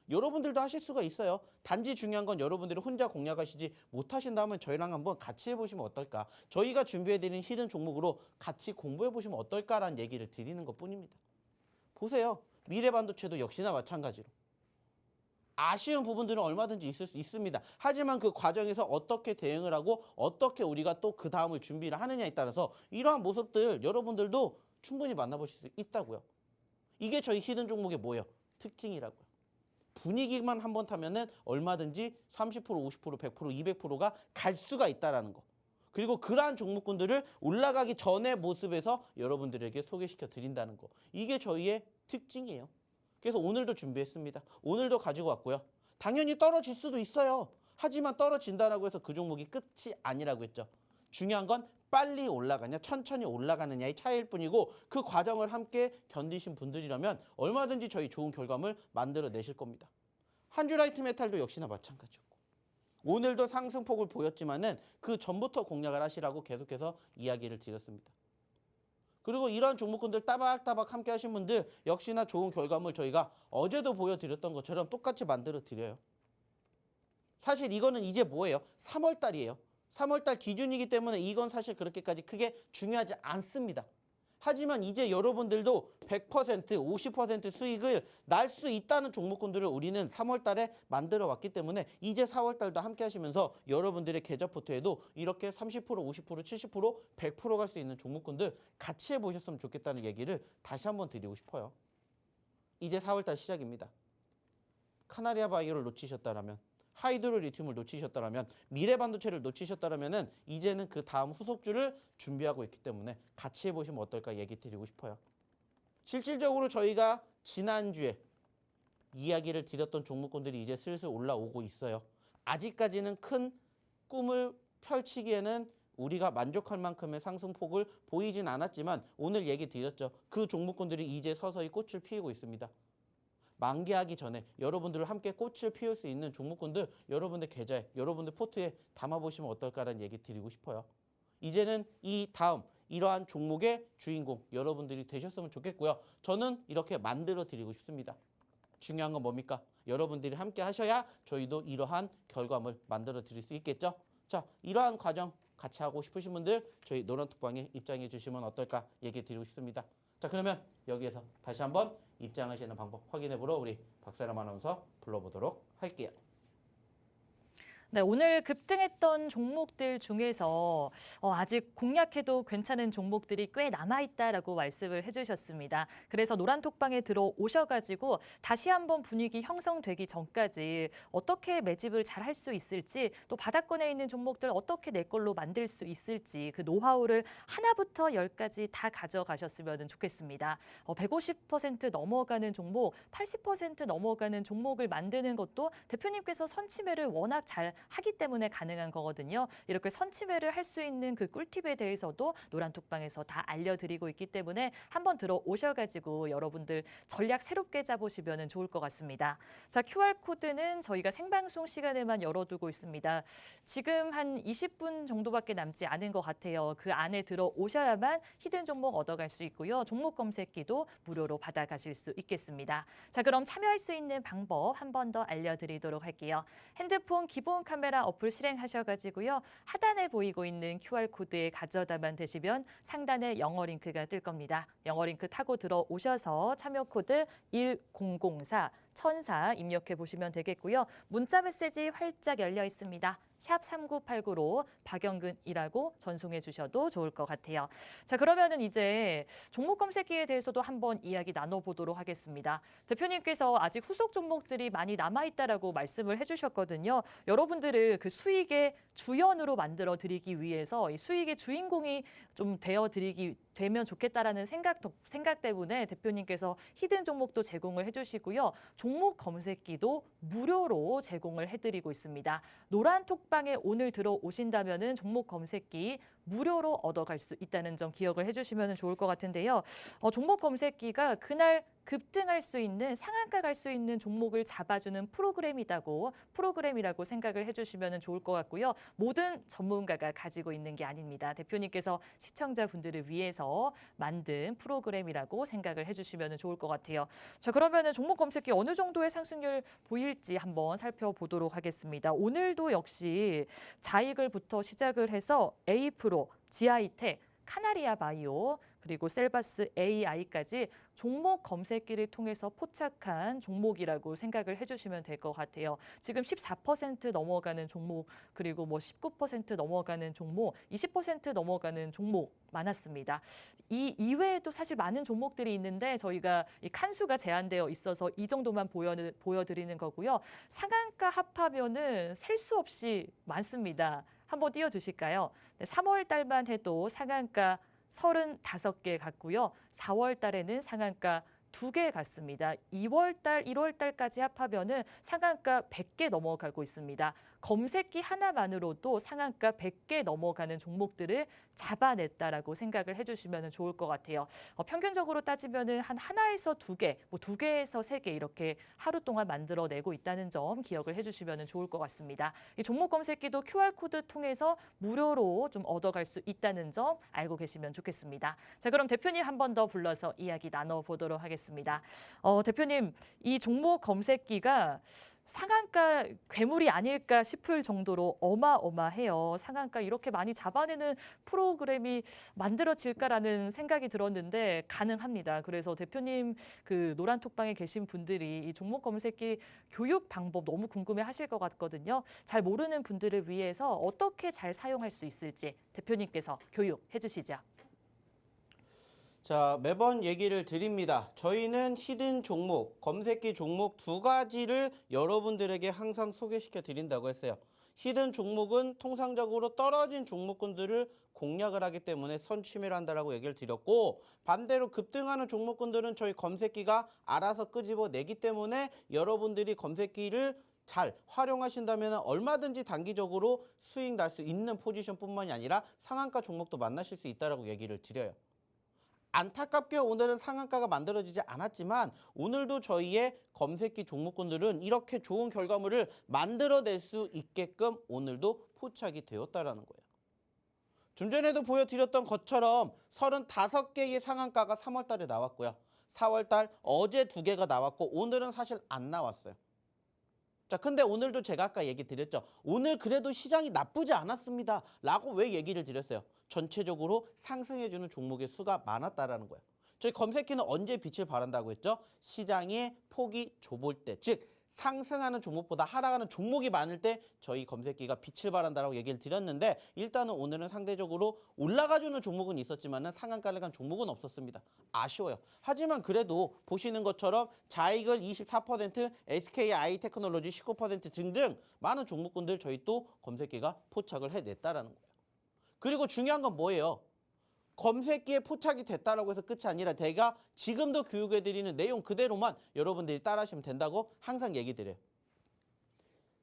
여러분들도 하실 수가 있어요. 단지 중요한 건 여러분들이 혼자 공략하시지 못하신다면 저희랑 한번 같이 해보시면 어떨까? 저희가 준비해드리는 히든 종목으로 같이 공부해보시면 어떨까라는 얘기를 드리는 것뿐입니다. 보세요. 미래반도체도 역시나 마찬가지로. 아쉬운 부분들은 얼마든지 있을 수 있습니다. 하지만 그 과정에서 어떻게 대응을 하고 어떻게 우리가 또 그 다음을 준비를 하느냐에 따라서 이러한 모습들 여러분들도 충분히 만나보실 수 있다고요. 이게 저희 히든 종목의 뭐예요? 특징이라고요. 분위기만 한번 타면은 얼마든지 30%, 50%, 100%, 200%가 갈 수가 있다라는 거. 그리고 그러한 종목군들을 올라가기 전의 모습에서 여러분들에게 소개시켜 드린다는 거. 이게 저희의 특징이에요. 그래서 오늘도 준비했습니다. 오늘도 가지고 왔고요. 당연히 떨어질 수도 있어요. 하지만 떨어진다라고 해서 그 종목이 끝이 아니라고 했죠. 중요한 건 빨리 올라가냐 천천히 올라가느냐의 차이일 뿐이고 그 과정을 함께 견디신 분들이라면 얼마든지 저희 좋은 결과물 만들어내실 겁니다. 한주라이트 메탈도 역시나 마찬가지였고 오늘도 상승폭을 보였지만은 그 전부터 공략을 하시라고 계속해서 이야기를 드렸습니다. 그리고 이러한 종목군들 따박따박 함께 하신 분들 역시나 좋은 결과물 저희가 어제도 보여드렸던 것처럼 똑같이 만들어 드려요. 사실 이거는 이제 뭐예요? 3월 달이에요. 3월 달 기준이기 때문에 이건 사실 그렇게까지 크게 중요하지 않습니다. 하지만 이제 여러분들도 100%, 50% 수익을 날 수 있다는 종목군들을 우리는 3월 달에 만들어 왔기 때문에 이제 4월 달도 함께 하시면서 여러분들의 계좌 포트에도 이렇게 30%, 50%, 70%, 100% 갈 수 있는 종목군들 같이 해보셨으면 좋겠다는 얘기를 다시 한번 드리고 싶어요. 이제 4월 달 시작입니다. 카나리아 바이오를 놓치셨다라면, 하이드로 리튬을 놓치셨다라면, 미래반도체를 놓치셨다라면은 이제는 그 다음 후속주를 준비하고 있기 때문에 같이 해보시면 어떨까 얘기 드리고 싶어요. 실질적으로 저희가 지난주에 이야기를 드렸던 종목군들이 이제 슬슬 올라오고 있어요. 아직까지는 큰 꿈을 펼치기에는 우리가 만족할 만큼의 상승폭을 보이진 않았지만 오늘 얘기 드렸죠. 그 종목군들이 이제 서서히 꽃을 피우고 있습니다. 만개하기 전에 여러분들과 함께 꽃을 피울 수 있는 종목군들 여러분들 계좌에, 여러분들 포트에 담아보시면 어떨까라는 얘기 드리고 싶어요. 이제는 이 다음 이러한 종목의 주인공 여러분들이 되셨으면 좋겠고요. 저는 이렇게 만들어 드리고 싶습니다. 중요한 건 뭡니까? 여러분들이 함께 하셔야 저희도 이러한 결과물 만들어 드릴 수 있겠죠. 자, 이러한 과정 같이 하고 싶으신 분들 저희 노란톡방에 입장해 주시면 어떨까 얘기 드리고 싶습니다. 자, 그러면 여기에서 다시 한번 입장하시는 방법 확인해 보러 우리 박세람 아나운서 불러보도록 할게요. 네, 오늘 급등했던 종목들 중에서 아직 공략해도 괜찮은 종목들이 꽤 남아있다라고 말씀을 해주셨습니다. 그래서 노란톡방에 들어오셔가지고 다시 한번 분위기 형성되기 전까지 어떻게 매집을 잘 할 수 있을지, 또 바닥권에 있는 종목들 어떻게 내 걸로 만들 수 있을지 그 노하우를 하나부터 열까지 다 가져가셨으면 좋겠습니다. 150% 넘어가는 종목, 80% 넘어가는 종목을 만드는 것도 대표님께서 선침해를 워낙 잘 하기 때문에 가능한 거거든요. 이렇게 선침해를 할 수 있는 그 꿀팁에 대해서도 노란톡방에서 다 알려드리고 있기 때문에 한번 들어오셔가지고 여러분들 전략 새롭게 짜보시면 좋을 것 같습니다. 자, QR코드는 저희가 생방송 시간에만 열어두고 있습니다. 지금 한 20분 정도밖에 남지 않은 것 같아요. 그 안에 들어오셔야만 히든 종목 얻어갈 수 있고요. 종목 검색기도 무료로 받아가실 수 있겠습니다. 자, 그럼 참여할 수 있는 방법 한 번 더 알려드리도록 할게요. 핸드폰 기본 카메라 어플 실행하셔가지고요. 하단에 보이고 있는 QR코드에 가져다만 대시면 상단에 영어 링크가 뜰 겁니다. 영어 링크 타고 들어오셔서 참여 코드 1004 1004 입력해 보시면 되겠고요. 문자 메시지 활짝 열려 있습니다. 샵 3989로 박영근이라고 전송해 주셔도 좋을 것 같아요. 자, 그러면은 이제 종목 검색기에 대해서도 한번 이야기 나눠보도록 하겠습니다. 대표님께서 아직 후속 종목들이 많이 남아있다라고 말씀을 해주셨거든요. 여러분들을 그 수익의 주연으로 만들어 드리기 위해서 이 수익의 주인공이 좀 되면 좋겠다라는 생각 때문에 대표님께서 히든 종목도 제공을 해주시고요. 종목 검색기도 무료로 제공을 해드리고 있습니다. 노란 톡방에 오늘 들어오신다면은 종목 검색기 무료로 얻어갈 수 있다는 점 기억을 해주시면 좋을 것 같은데요. 종목 검색기가 그날 급등할 수 있는, 상한가 갈 수 있는 종목을 잡아주는 프로그램이라고 생각을 해주시면 좋을 것 같고요. 모든 전문가가 가지고 있는 게 아닙니다. 대표님께서 시청자분들을 위해서 만든 프로그램이라고 생각을 해주시면 좋을 것 같아요. 자, 그러면은 종목 검색기 어느 정도의 상승률 보일지 한번 살펴보도록 하겠습니다. 오늘도 역시 자이글부터 시작을 해서 A프로, 지아이텍, 카나리아 바이오, 그리고 셀바스 AI까지 종목 검색기를 통해서 포착한 종목이라고 생각을 해주시면 될 것 같아요. 지금 14% 넘어가는 종목, 그리고 19% 넘어가는 종목, 20% 넘어가는 종목 많았습니다. 이 이외에도 사실 많은 종목들이 있는데 저희가 이 칸수가 제한되어 있어서 이 정도만 보여드리는 거고요. 상한가 합하면은 셀 수 없이 많습니다. 한번 띄워주실까요? 3월 달만 해도 상한가 35개 갔고요. 4월 달에는 상한가 2개 갔습니다. 2월 달, 1월 달까지 합하면은 상한가 100개 넘어가고 있습니다. 검색기 하나만으로도 상한가 100개 넘어가는 종목들을 잡아냈다라고 생각을 해주시면 좋을 것 같아요. 평균적으로 따지면은 한 하나에서 두 개, 뭐 두 개에서 세 개 이렇게 하루 동안 만들어내고 있다는 점 기억을 해주시면 좋을 것 같습니다. 이 종목 검색기도 QR코드 통해서 무료로 좀 얻어갈 수 있다는 점 알고 계시면 좋겠습니다. 자, 그럼 대표님 한 번 더 불러서 이야기 나눠보도록 하겠습니다. 대표님, 이 종목 검색기가 상한가 괴물이 아닐까 싶을 정도로 어마어마해요. 상한가 이렇게 많이 잡아내는 프로그램이 만들어질까라는 생각이 들었는데 가능합니다. 그래서 대표님 그 노란톡방에 계신 분들이 이 종목 검색기 교육 방법 너무 궁금해 하실 것 같거든요. 잘 모르는 분들을 위해서 어떻게 잘 사용할 수 있을지 대표님께서 교육해 주시죠. 자, 매번 얘기를 드립니다. 저희는 히든 종목, 검색기 종목 두 가지를 여러분들에게 항상 소개시켜 드린다고 했어요. 히든 종목은 통상적으로 떨어진 종목군들을 공략을 하기 때문에 선취매를 한다라고 얘기를 드렸고, 반대로 급등하는 종목군들은 저희 검색기가 알아서 끄집어내기 때문에 여러분들이 검색기를 잘 활용하신다면 얼마든지 단기적으로 수익 날 수 있는 포지션뿐만이 아니라 상한가 종목도 만나실 수 있다라고 얘기를 드려요. 안타깝게 오늘은 상한가가 만들어지지 않았지만 오늘도 저희의 검색기 종목군들은 이렇게 좋은 결과물을 만들어낼 수 있게끔 오늘도 포착이 되었다라는 거예요. 좀 전에도 보여드렸던 것처럼 35개의 상한가가 3월 달에 나왔고요. 4월 달 어제 2개가 나왔고 오늘은 사실 안 나왔어요. 자, 근데 오늘도 제가 아까 얘기 드렸죠. 오늘 그래도 시장이 나쁘지 않았습니다. 라고 왜 얘기를 드렸어요? 전체적으로 상승해주는 종목의 수가 많았다라는 거예요. 저희 검색기는 언제 빛을 발한다고 했죠? 시장의 폭이 좁을 때, 즉 상승하는 종목보다 하락하는 종목이 많을 때 저희 검색기가 빛을 발한다라고 얘기를 드렸는데, 일단은 오늘은 상대적으로 올라가주는 종목은 있었지만 상한가를 간 종목은 없었습니다. 아쉬워요. 하지만 그래도 보시는 것처럼 자이글 24%, SKI 테크놀로지 19% 등등 많은 종목군들 저희 또 검색기가 포착을 해냈다라는 거예요. 그리고 중요한 건 뭐예요? 검색기에 포착이 됐다라고 해서 끝이 아니라 제가 지금도 교육해드리는 내용 그대로만 여러분들이 따라하시면 된다고 항상 얘기 드려요.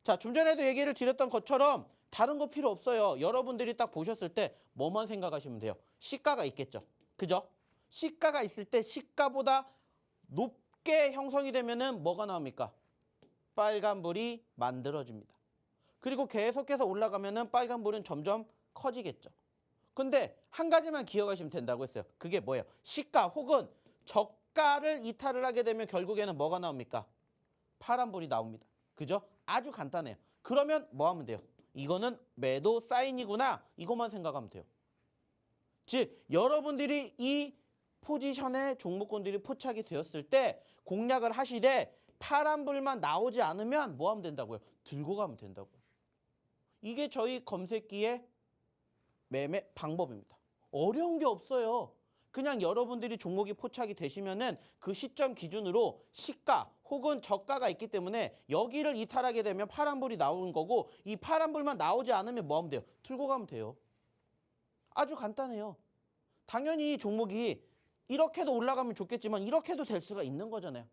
자, 좀 전에도 얘기를 드렸던 것처럼 다른 거 필요 없어요. 여러분들이 딱 보셨을 때 뭐만 생각하시면 돼요. 시가가 있겠죠. 그죠? 시가가 있을 때 시가보다 높게 형성이 되면은 뭐가 나옵니까? 빨간불이 만들어집니다. 그리고 계속해서 올라가면은 빨간불은 점점 커지겠죠. 근데 한 가지만 기억하시면 된다고 했어요. 그게 뭐예요? 시가 혹은 저가를 이탈을 하게 되면 결국에는 뭐가 나옵니까? 파란불이 나옵니다. 그죠? 아주 간단해요. 그러면 뭐 하면 돼요? 이거는 매도 사인이구나. 이것만 생각하면 돼요. 즉 여러분들이 이 포지션에 종목군들이 포착이 되었을 때 공략을 하시되 파란불만 나오지 않으면 뭐 하면 된다고요? 들고 가면 된다고요. 이게 저희 검색기의 매매 방법입니다. 어려운 게 없어요. 그냥 여러분들이 종목이 포착이 되시면은 그 시점 기준으로 시가 혹은 저가가 있기 때문에 여기를 이탈하게 되면 파란불이 나오는 거고, 이 파란불만 나오지 않으면 뭐 하면 돼요? 들고 가면 돼요. 아주 간단해요. 당연히 종목이 이렇게도 올라가면 좋겠지만 이렇게도 될 수가 있는 거잖아요.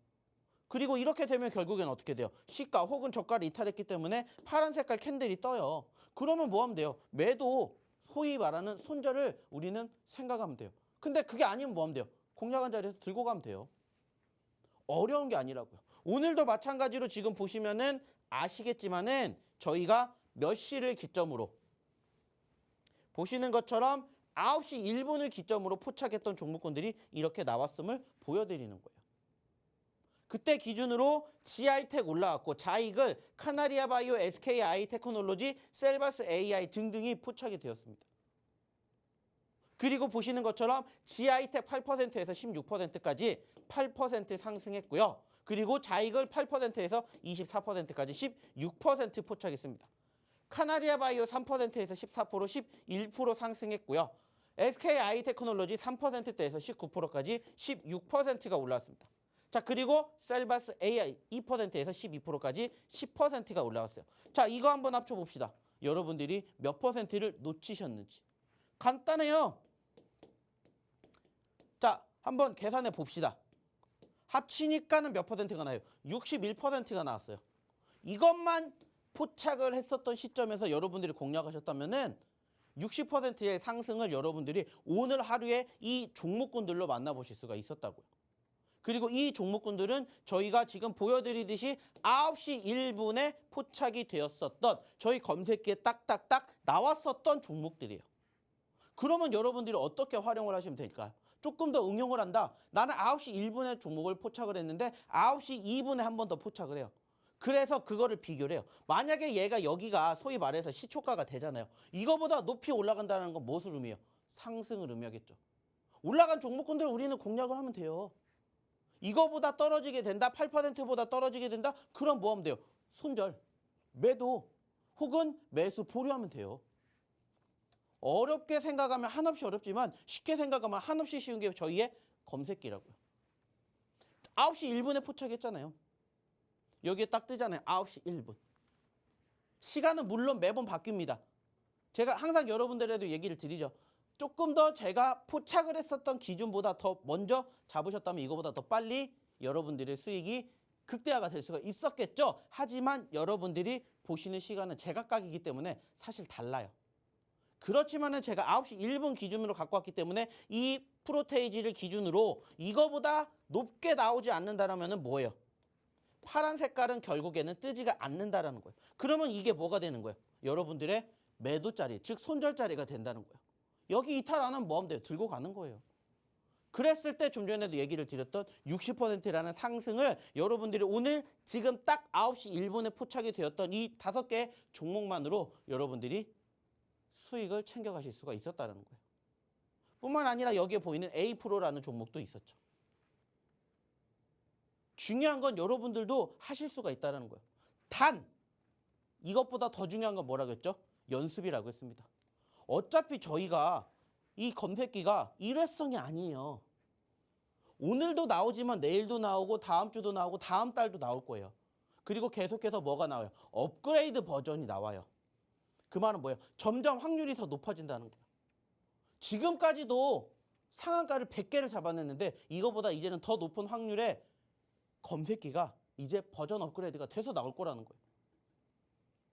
그리고 이렇게 되면 결국엔 어떻게 돼요? 시가 혹은 저가를 이탈했기 때문에 파란 색깔 캔들이 떠요. 그러면 뭐 하면 돼요? 매도, 소위 말하는 손절을 우리는 생각하면 돼요. 근데 그게 아니면 뭐 하면 돼요? 공략한 자리에서 들고 가면 돼요. 어려운 게 아니라고요. 오늘도 마찬가지로 지금 보시면은 아시겠지만은 저희가 몇 시를 기점으로 보시는 것처럼 9시 1분을 기점으로 포착했던 종목군들이 이렇게 나왔음을 보여드리는 거예요. 그때 기준으로 GI텍 올라왔고 자이글, 카나리아 바이오, SKI 테크놀로지, 셀바스 AI 등등이 포착이 되었습니다. 그리고 보시는 것처럼 GI텍 8%에서 16%까지 8% 상승했고요. 그리고 자이글 8%에서 24%까지 16% 포착했습니다. 카나리아 바이오 3%에서 14%, 11% 상승했고요. SKI 테크놀로지 3%대에서 19%까지 16%가 올라왔습니다. 자, 그리고 셀바스 AI 2%에서 12%까지 10%가 올라왔어요. 자, 이거 한번 합쳐봅시다. 여러분들이 몇 퍼센트를 놓치셨는지. 간단해요. 자, 한번 계산해 봅시다. 합치니까는 몇 퍼센트가 나요? 61%가 나왔어요. 이것만 포착을 했었던 시점에서 여러분들이 공략하셨다면은 60%의 상승을 여러분들이 오늘 하루에 이 종목군들로 만나보실 수가 있었다고요. 그리고 이 종목군들은 저희가 지금 보여드리듯이 9시 1분에 포착이 되었었던 저희 검색기에 딱딱딱 나왔었던 종목들이에요. 그러면 여러분들이 어떻게 활용을 하시면 될까요? 조금 더 응용을 한다. 나는 9시 1분에 종목을 포착을 했는데 9시 2분에 한 번 더 포착을 해요. 그래서 그거를 비교를 해요. 만약에 얘가 여기가 소위 말해서 시초가가 되잖아요. 이거보다 높이 올라간다는 건 무엇을 의미해요? 상승을 의미하겠죠. 올라간 종목군들 우리는 공략을 하면 돼요. 이거보다 떨어지게 된다, 8%보다 떨어지게 된다, 그럼 뭐 하면 돼요? 손절, 매도, 혹은 매수 보류하면 돼요. 어렵게 생각하면 한없이 어렵지만 쉽게 생각하면 한없이 쉬운 게 저희의 검색기라고요. 9시 1분에 포착했잖아요. 여기에 딱 뜨잖아요. 9시 1분. 시간은 물론 매번 바뀝니다. 제가 항상 여러분들에도 얘기를 드리죠. 조금 더 제가 포착을 했었던 기준보다 더 먼저 잡으셨다면 이거보다 더 빨리 여러분들의 수익이 극대화가 될 수가 있었겠죠. 하지만 여러분들이 보시는 시간은 제각각이기 때문에 사실 달라요. 그렇지만은 제가 9시 1분 기준으로 갖고 왔기 때문에 이 프로테이지를 기준으로 이거보다 높게 나오지 않는다라면은 뭐예요? 파란 색깔은 결국에는 뜨지가 않는다라는 거예요. 그러면 이게 뭐가 되는 거예요? 여러분들의 매도자리, 즉 손절자리가 된다는 거예요. 여기 이탈 안 하면 뭐 하면 돼요? 들고 가는 거예요. 그랬을 때 좀 전에도 얘기를 드렸던 60%라는 상승을 여러분들이 오늘 지금 딱 9시 1분에 포착이 되었던 이 5개의 종목만으로 여러분들이 수익을 챙겨가실 수가 있었다는 거예요. 뿐만 아니라 여기에 보이는 A프로라는 종목도 있었죠. 중요한 건 여러분들도 하실 수가 있다는 거예요. 단 이것보다 더 중요한 건 뭐라고 했죠? 연습이라고 했습니다. 어차피 저희가 이 검색기가 일회성이 아니에요. 오늘도 나오지만 내일도 나오고 다음 주도 나오고 다음 달도 나올 거예요. 그리고 계속해서 뭐가 나와요? 업그레이드 버전이 나와요. 그 말은 뭐예요? 점점 확률이 더 높아진다는 거예요. 지금까지도 상한가를 100개를 잡아냈는데 이거보다 이제는 더 높은 확률의 검색기가 이제 버전 업그레이드가 돼서 나올 거라는 거예요.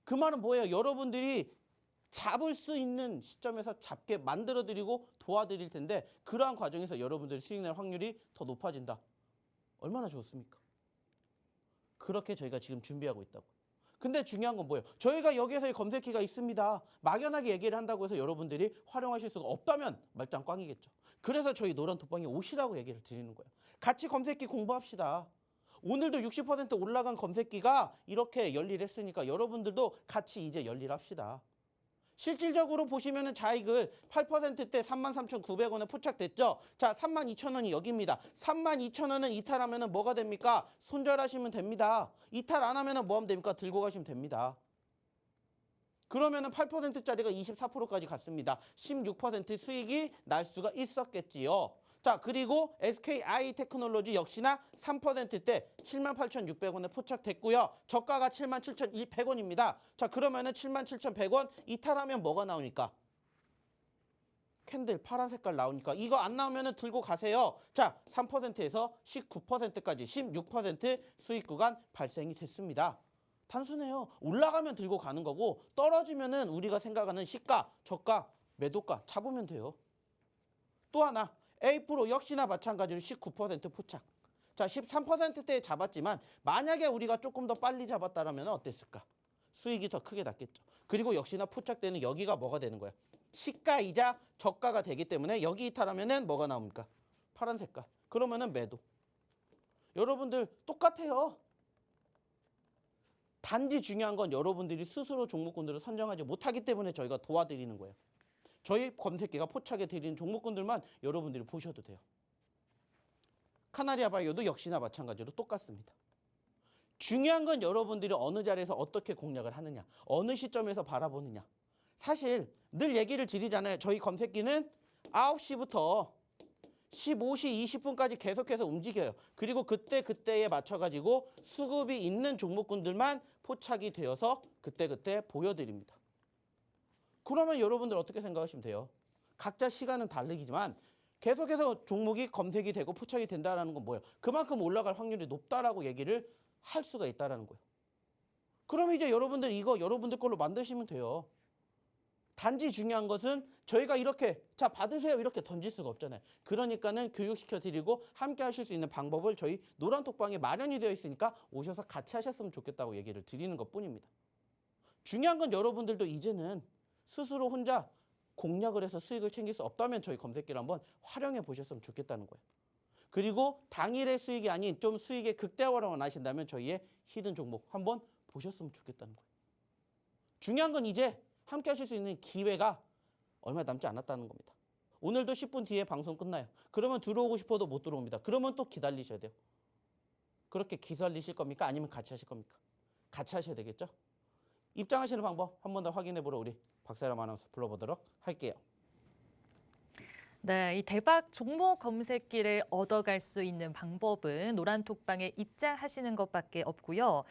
그 말은 뭐예요? 여러분들이 잡을 수 있는 시점에서 잡게 만들어드리고 도와드릴 텐데 그러한 과정에서 여러분들이 수익 낼 확률이 더 높아진다. 얼마나 좋습니까? 그렇게 저희가 지금 준비하고 있다고. 근데 중요한 건 뭐예요? 저희가 여기에서의 검색기가 있습니다. 막연하게 얘기를 한다고 해서 여러분들이 활용하실 수가 없다면 말짱 꽝이겠죠. 그래서 저희 노란 톡방에 오시라고 얘기를 드리는 거예요. 같이 검색기 공부합시다. 오늘도 60% 올라간 검색기가 이렇게 열일했으니까 여러분들도 같이 이제 열일합시다. 실질적으로 보시면은 자익을 8%대 33,900원에 포착됐죠. 자, 32,000원이 여기입니다. 32,000원은 이탈하면은 뭐가 됩니까? 손절하시면 됩니다. 이탈 안 하면은 뭐 하면 됩니까? 들고 가시면 됩니다. 그러면은 8%짜리가 24%까지 갔습니다. 16% 수익이 날 수가 있었겠지요. 자, 그리고 SKI 테크놀로지 역시나 3%대 78,600원에 포착됐고요. 저가가 77,100원입니다. 자, 그러면은 77,100원 이탈하면 뭐가 나오니까? 캔들 파란 색깔 나오니까 이거 안 나오면은 들고 가세요. 자, 3%에서 19%까지 16% 수익 구간 발생이 됐습니다. 단순해요. 올라가면 들고 가는 거고 떨어지면은 우리가 생각하는 시가, 저가, 매도가 잡으면 돼요. 또 하나 A프로 역시나 마찬가지로 19% 포착. 자, 13%대에 잡았지만 만약에 우리가 조금 더 빨리 잡았다면 어땠을까? 수익이 더 크게 났겠죠. 그리고 역시나 포착되는 여기가 뭐가 되는 거야? 시가이자 저가가 되기 때문에 여기 이탈하면은 뭐가 나옵니까? 파란 색깔. 그러면은 매도. 여러분들 똑같아요. 단지 중요한 건 여러분들이 스스로 종목군들을 선정하지 못하기 때문에 저희가 도와드리는 거예요. 저희 검색기가 포착해 드리는 종목군들만 여러분들이 보셔도 돼요. 카나리아 바이오도 역시나 마찬가지로 똑같습니다. 중요한 건 여러분들이 어느 자리에서 어떻게 공략을 하느냐, 어느 시점에서 바라보느냐. 사실 늘 얘기를 드리잖아요. 저희 검색기는 9시부터 15시 20분까지 계속해서 움직여요. 그리고 그때에 맞춰가지고 수급이 있는 종목군들만 포착이 되어서 그때 보여드립니다. 그러면 여러분들 어떻게 생각하시면 돼요? 각자 시간은 다르지만 계속해서 종목이 검색이 되고 포착이 된다는 건 뭐예요? 그만큼 올라갈 확률이 높다라고 얘기를 할 수가 있다는 거예요. 그럼 이제 여러분들 이거 여러분들 걸로 만드시면 돼요. 단지 중요한 것은 저희가 이렇게 자 받으세요 이렇게 던질 수가 없잖아요. 그러니까는 교육시켜 드리고 함께 하실 수 있는 방법을 저희 노란톡방에 마련이 되어 있으니까 오셔서 같이 하셨으면 좋겠다고 얘기를 드리는 것뿐입니다. 중요한 건 여러분들도 이제는 스스로 혼자 공략을 해서 수익을 챙길 수 없다면 저희 검색기를 한번 활용해 보셨으면 좋겠다는 거예요. 그리고 당일의 수익이 아닌 좀 수익의 극대화를 원하신다면 저희의 히든 종목 한번 보셨으면 좋겠다는 거예요. 중요한 건 이제 함께 하실 수 있는 기회가 얼마 남지 않았다는 겁니다. 오늘도 10분 뒤에 방송 끝나요. 그러면 들어오고 싶어도 못 들어옵니다. 그러면 또 기다리셔야 돼요. 그렇게 기다리실 겁니까? 아니면 같이 하실 겁니까? 같이 하셔야 되겠죠? 입장하시는 방법 한 번 더 확인해 보러 우리 박세람 아나운서 불러보도록 할게요. 네, 이 대박 종목 검색기를 얻어갈 수 있는 방법은 노란톡방에 입장하시는 것밖에 없고요.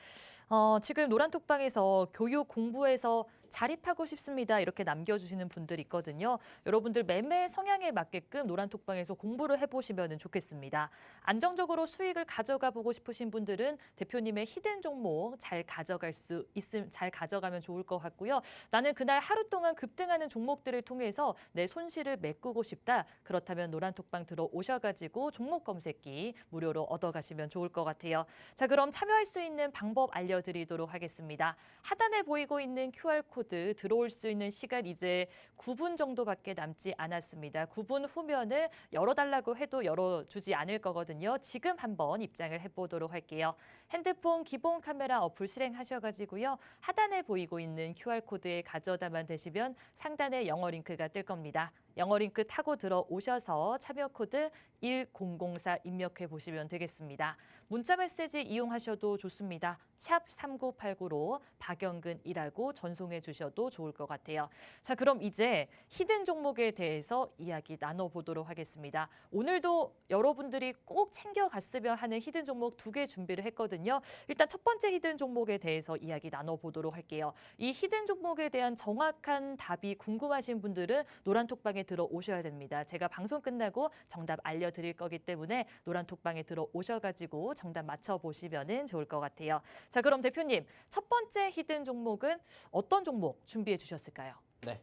지금 노란톡방에서 교육 공부해서 자립하고 싶습니다. 이렇게 남겨주시는 분들이 있거든요. 여러분들 매매 성향에 맞게끔 노란톡방에서 공부를 해보시면 좋겠습니다. 안정적으로 수익을 가져가 보고 싶으신 분들은 대표님의 히든 종목 잘 가져가면 좋을 것 같고요. 나는 그날 하루 동안 급등하는 종목들을 통해서 내 손실을 메꾸고 싶다. 그렇다면 노란톡방 들어오셔가지고 종목 검색기 무료로 얻어가시면 좋을 것 같아요. 자, 그럼 참여할 수 있는 방법 알려드리도록 하겠습니다. 하단에 보이고 있는 QR코드 들어올 수 있는 시간 이제 9분 정도밖에 남지 않았습니다. 9분 후면은 열어달라고 해도 열어주지 않을 거거든요. 지금 한번 입장을 해보도록 할게요. 핸드폰 기본 카메라 어플 실행하셔가지고요. 하단에 보이고 있는 QR코드에 가져다만 되시면 상단에 영어 링크가 뜰 겁니다. 영어 링크 타고 들어오셔서 참여 코드 1004 입력해 보시면 되겠습니다. 문자 메시지 이용하셔도 좋습니다. 샵 3989로 박영근이라고 전송해 주셔도 좋을 것 같아요. 자, 그럼 이제 히든 종목에 대해서 이야기 나눠보도록 하겠습니다. 오늘도 여러분들이 꼭 챙겨갔으면 하는 히든 종목 2개 준비를 했거든요. 일단 첫 번째 히든 종목에 대해서 이야기 나눠보도록 할게요. 이 히든 종목에 대한 정확한 답이 궁금하신 분들은 노란톡방에 들어오셔야 됩니다. 제가 방송 끝나고 정답 알려드릴 거기 때문에 노란톡방에 들어오셔가지고 정답 맞춰보시면 좋을 것 같아요. 자, 그럼 대표님, 첫 번째 히든 종목은 어떤 종목 준비해 주셨을까요? 네.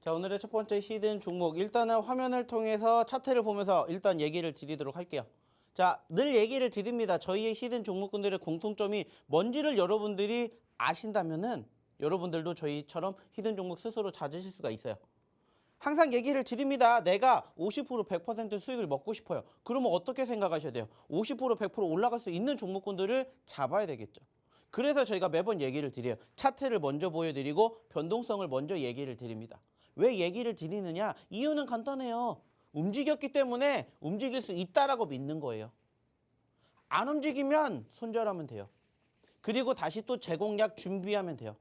자, 오늘의 첫 번째 히든 종목 일단은 화면을 통해서 차트를 보면서 일단 얘기를 드리도록 할게요. 자, 늘 얘기를 드립니다. 저희의 히든 종목군들의 공통점이 뭔지를 여러분들이 아신다면은 여러분들도 저희처럼 히든 종목 스스로 찾으실 수가 있어요. 항상 얘기를 드립니다. 내가 50% 100% 수익을 먹고 싶어요. 그러면 어떻게 생각하셔야 돼요? 50% 100% 올라갈 수 있는 종목군들을 잡아야 되겠죠. 그래서 저희가 매번 얘기를 드려요. 차트를 먼저 보여드리고 변동성을 먼저 얘기를 드립니다. 왜 얘기를 드리느냐? 이유는 간단해요. 움직였기 때문에 움직일 수 있다라고 믿는 거예요. 안 움직이면 손절하면 돼요. 그리고 다시 또 재공략 준비하면 돼요.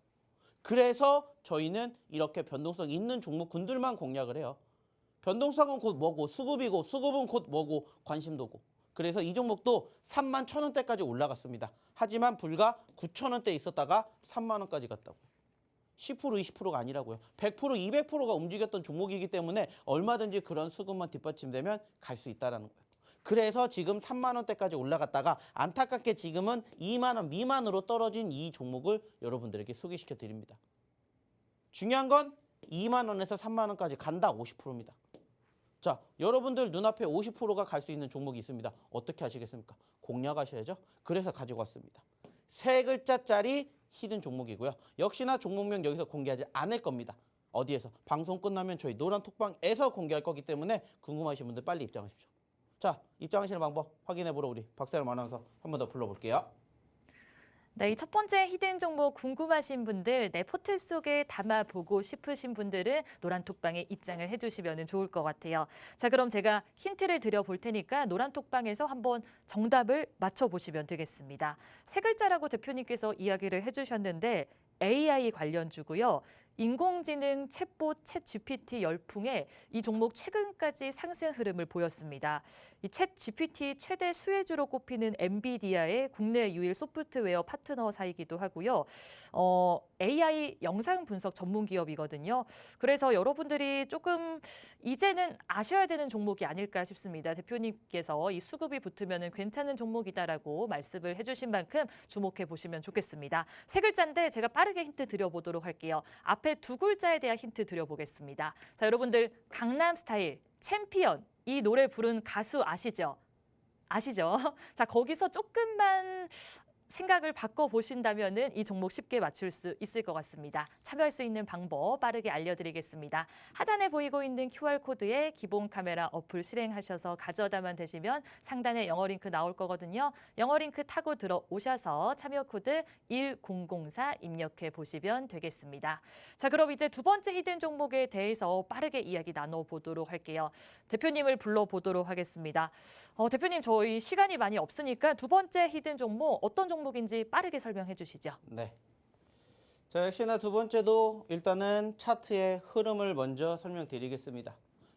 그래서 저희는 이렇게 변동성 있는 종목군들만 공략을 해요. 변동성은 곧 뭐고 수급이고 수급은 곧 뭐고 관심도고. 그래서 이 종목도 31,000원대까지 올라갔습니다. 하지만 불과 9,000원대에 있었다가 3만 원까지 갔다고. 10% 20%가 아니라고요. 100% 200%가 움직였던 종목이기 때문에 얼마든지 그런 수급만 뒷받침되면 갈 수 있다는 거예요. 그래서 지금 3만 원대까지 올라갔다가 안타깝게 지금은 2만 원 미만으로 떨어진 이 종목을 여러분들에게 소개시켜 드립니다. 중요한 건 2만 원에서 3만 원까지 간다 50%입니다. 자, 여러분들 눈앞에 50%가 갈 수 있는 종목이 있습니다. 어떻게 하시겠습니까? 공략하셔야죠. 그래서 가지고 왔습니다. 세 글자짜리 히든 종목이고요. 역시나 종목명 여기서 공개하지 않을 겁니다. 어디에서? 방송 끝나면 저희 노란톡방에서 공개할 거기 때문에 궁금하신 분들 빨리 입장하십시오. 자, 입장하시는 방법 확인해보러 우리 박세람 아나운서 한 번 더 불러볼게요. 네, 이 첫 번째 히든 종목 궁금하신 분들, 내 포트 속에 담아보고 싶으신 분들은 노란톡방에 입장을 해주시면 좋을 것 같아요. 자, 그럼 제가 힌트를 드려볼 테니까 노란톡방에서 한번 정답을 맞춰보시면 되겠습니다. 세 글자라고 대표님께서 이야기를 해주셨는데 AI 관련주고요. 인공지능 챗봇 챗GPT 열풍에 이 종목 최근까지 상승 흐름을 보였습니다. 이 챗GPT 최대 수혜주로 꼽히는 엔비디아의 국내 유일 소프트웨어 파트너사이기도 하고요. AI 영상 분석 전문 기업이거든요. 그래서 여러분들이 조금 이제는 아셔야 되는 종목이 아닐까 싶습니다. 대표님께서 이 수급이 붙으면 괜찮은 종목이다라고 말씀을 해주신 만큼 주목해 보시면 좋겠습니다. 세 글자인데 제가 빠르게 힌트 드려보도록 할게요. 앞에 두 글자에 대한 힌트 드려보겠습니다. 자, 여러분들 강남 스타일 챔피언 이 노래 부른 가수 아시죠? 아시죠? 자, 거기서 조금만 생각을 바꿔보신다면 이 종목 쉽게 맞출 수 있을 것 같습니다. 참여할 수 있는 방법 빠르게 알려드리겠습니다. 하단에 보이고 있는 QR코드에 기본 카메라 어플 실행하셔서 가져다만 되시면 상단에 영어 링크 나올 거거든요. 영어 링크 타고 들어오셔서 참여 코드 1004 입력해 보시면 되겠습니다. 자, 그럼 이제 두 번째 히든 종목에 대해서 빠르게 이야기 나눠보도록 할게요. 대표님을 불러보도록 하겠습니다. 대표님, 저희 시간이 많이 없으니까 두 번째 히든 종목 어떤 종목인지 빠르게 설명해 주시죠. 네. 자, 역시나 두 번째도 일단은 차트의 흐름을 먼저 설명드리겠습니다.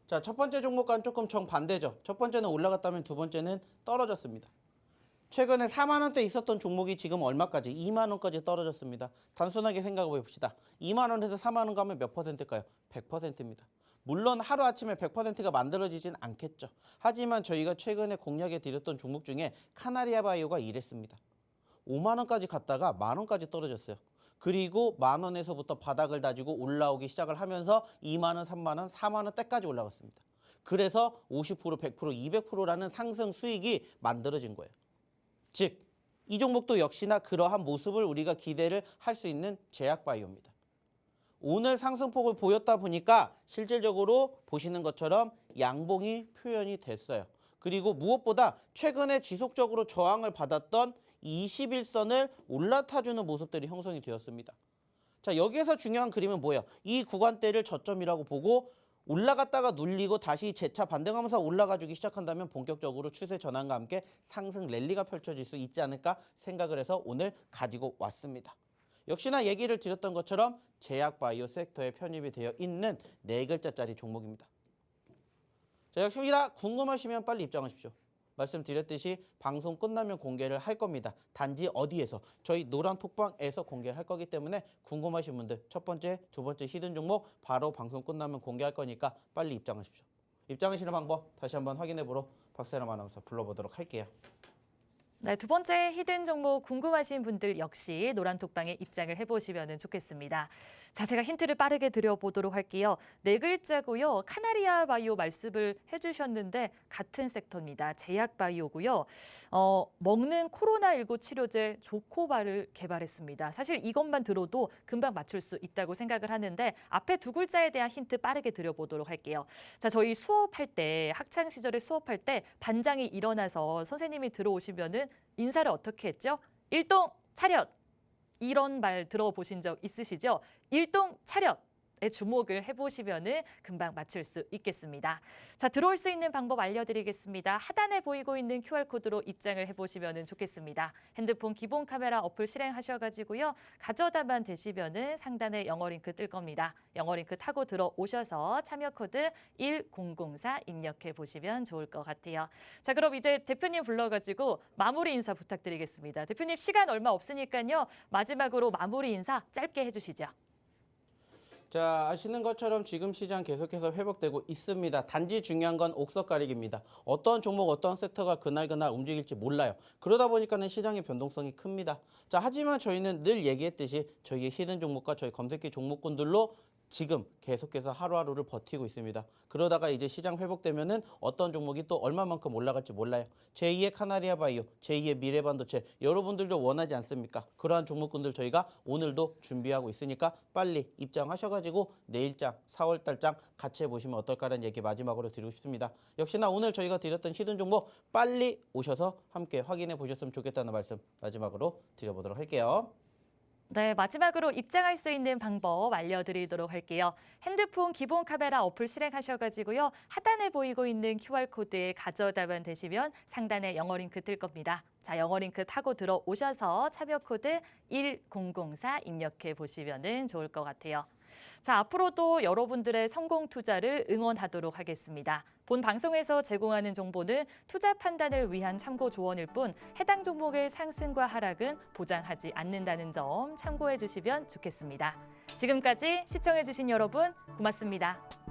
자, 첫 번째 종목과는 조금 정반대죠. 첫 번째는 올라갔다면 두 번째는 떨어졌습니다. 최근에 4만 원대 있었던 종목이 지금 얼마까지? 2만 원까지 떨어졌습니다. 단순하게 생각해 봅시다. 2만 원에서 4만 원 가면 몇 퍼센트일까요? 100%입니다. 물론 하루아침에 100%가 만들어지진 않겠죠. 하지만 저희가 최근에 공략해 드렸던 종목 중에 카나리아 바이오가 이랬습니다. 5만 원까지 갔다가 만 원까지 떨어졌어요. 그리고 만 원에서부터 바닥을 다지고 올라오기 시작을 하면서 2만 원, 3만 원, 4만 원대까지 올라갔습니다. 그래서 50%, 100%, 200%라는 상승 수익이 만들어진 거예요. 즉, 이 종목도 역시나 그러한 모습을 우리가 기대를 할 수 있는 제약바이오입니다. 오늘 상승폭을 보였다 보니까 실질적으로 보시는 것처럼 양봉이 표현이 됐어요. 그리고 무엇보다 최근에 지속적으로 저항을 받았던 21선을 올라타주는 모습들이 형성이 되었습니다. 자, 여기에서 중요한 그림은 뭐예요? 이 구간대를 저점이라고 보고 올라갔다가 눌리고 다시 재차 반등하면서 올라가주기 시작한다면 본격적으로 추세 전환과 함께 상승 랠리가 펼쳐질 수 있지 않을까 생각을 해서 오늘 가지고 왔습니다. 역시나 얘기를 드렸던 것처럼 제약바이오 섹터에 편입이 되어 있는 4글자짜리 종목입니다. 자, 역시나 궁금하시면 빨리 입장하십시오. 말씀드렸듯이 방송 끝나면 공개를 할 겁니다. 단지 어디에서? 저희 노란 톡방에서 공개를 할 거기 때문에 궁금하신 분들 첫 번째, 두 번째 히든 종목 바로 방송 끝나면 공개할 거니까 빨리 입장하십시오. 입장하시는 방법 다시 한번 확인해 보러 박세람 아나운서 불러보도록 할게요. 네, 두 번째 히든 종목 궁금하신 분들 역시 노란 톡방에 입장을 해보시면 좋겠습니다. 자, 제가 힌트를 빠르게 드려보도록 할게요. 4글자고요. 카나리아 바이오 말씀을 해주셨는데 같은 섹터입니다. 제약바이오고요. 먹는 코로나19 치료제 조코바를 개발했습니다. 사실 이것만 들어도 금방 맞출 수 있다고 생각을 하는데 앞에 두 글자에 대한 힌트 빠르게 드려보도록 할게요. 자, 저희 수업할 때, 학창 시절에 수업할 때 반장이 일어나서 선생님이 들어오시면은 인사를 어떻게 했죠? 일동 차렷! 이런 말 들어보신 적 있으시죠? 일동 차렷에 주목을 해보시면 금방 맞출 수 있겠습니다. 자, 들어올 수 있는 방법 알려드리겠습니다. 하단에 보이고 있는 QR코드로 입장을 해보시면 좋겠습니다. 핸드폰 기본 카메라 어플 실행하셔가지고요. 가져다만 되시면 상단에 영어 링크 뜰 겁니다. 영어 링크 타고 들어오셔서 참여 코드 1004 입력해 보시면 좋을 것 같아요. 자, 그럼 이제 대표님 불러가지고 마무리 인사 부탁드리겠습니다. 대표님 시간 얼마 없으니까요. 마지막으로 마무리 인사 짧게 해주시죠. 자, 아시는 것처럼 지금 시장 계속해서 회복되고 있습니다. 단지 중요한 건 옥석 가리기입니다. 어떤 종목, 어떤 섹터가 그날 움직일지 몰라요. 그러다 보니까는 시장의 변동성이 큽니다. 자, 하지만 저희는 늘 얘기했듯이 저희의 히든 종목과 저희 검색기 종목군들로 지금 계속해서 하루하루를 버티고 있습니다. 그러다가 이제 시장 회복되면은 어떤 종목이 또 얼마만큼 올라갈지 몰라요. 제2의 카나리아 바이오, 제2의 미래반도체 여러분들도 원하지 않습니까? 그러한 종목군들 저희가 오늘도 준비하고 있으니까 빨리 입장하셔가지고 내일장, 4월달장 같이 해보시면 어떨까라는 얘기 마지막으로 드리고 싶습니다. 역시나 오늘 저희가 드렸던 히든 종목 빨리 오셔서 함께 확인해 보셨으면 좋겠다는 말씀 마지막으로 드려보도록 할게요. 네, 마지막으로 입장할 수 있는 방법 알려드리도록 할게요. 핸드폰 기본 카메라 어플 실행하셔가지고요. 하단에 보이고 있는 QR코드에 가져다만 되시면 상단에 영어 링크 뜰 겁니다. 자, 영어 링크 타고 들어오셔서 참여 코드 1004 입력해 보시면 좋을 것 같아요. 자, 앞으로도 여러분들의 성공 투자를 응원하도록 하겠습니다. 본 방송에서 제공하는 정보는 투자 판단을 위한 참고 조언일 뿐 해당 종목의 상승과 하락은 보장하지 않는다는 점 참고해 주시면 좋겠습니다. 지금까지 시청해 주신 여러분 고맙습니다.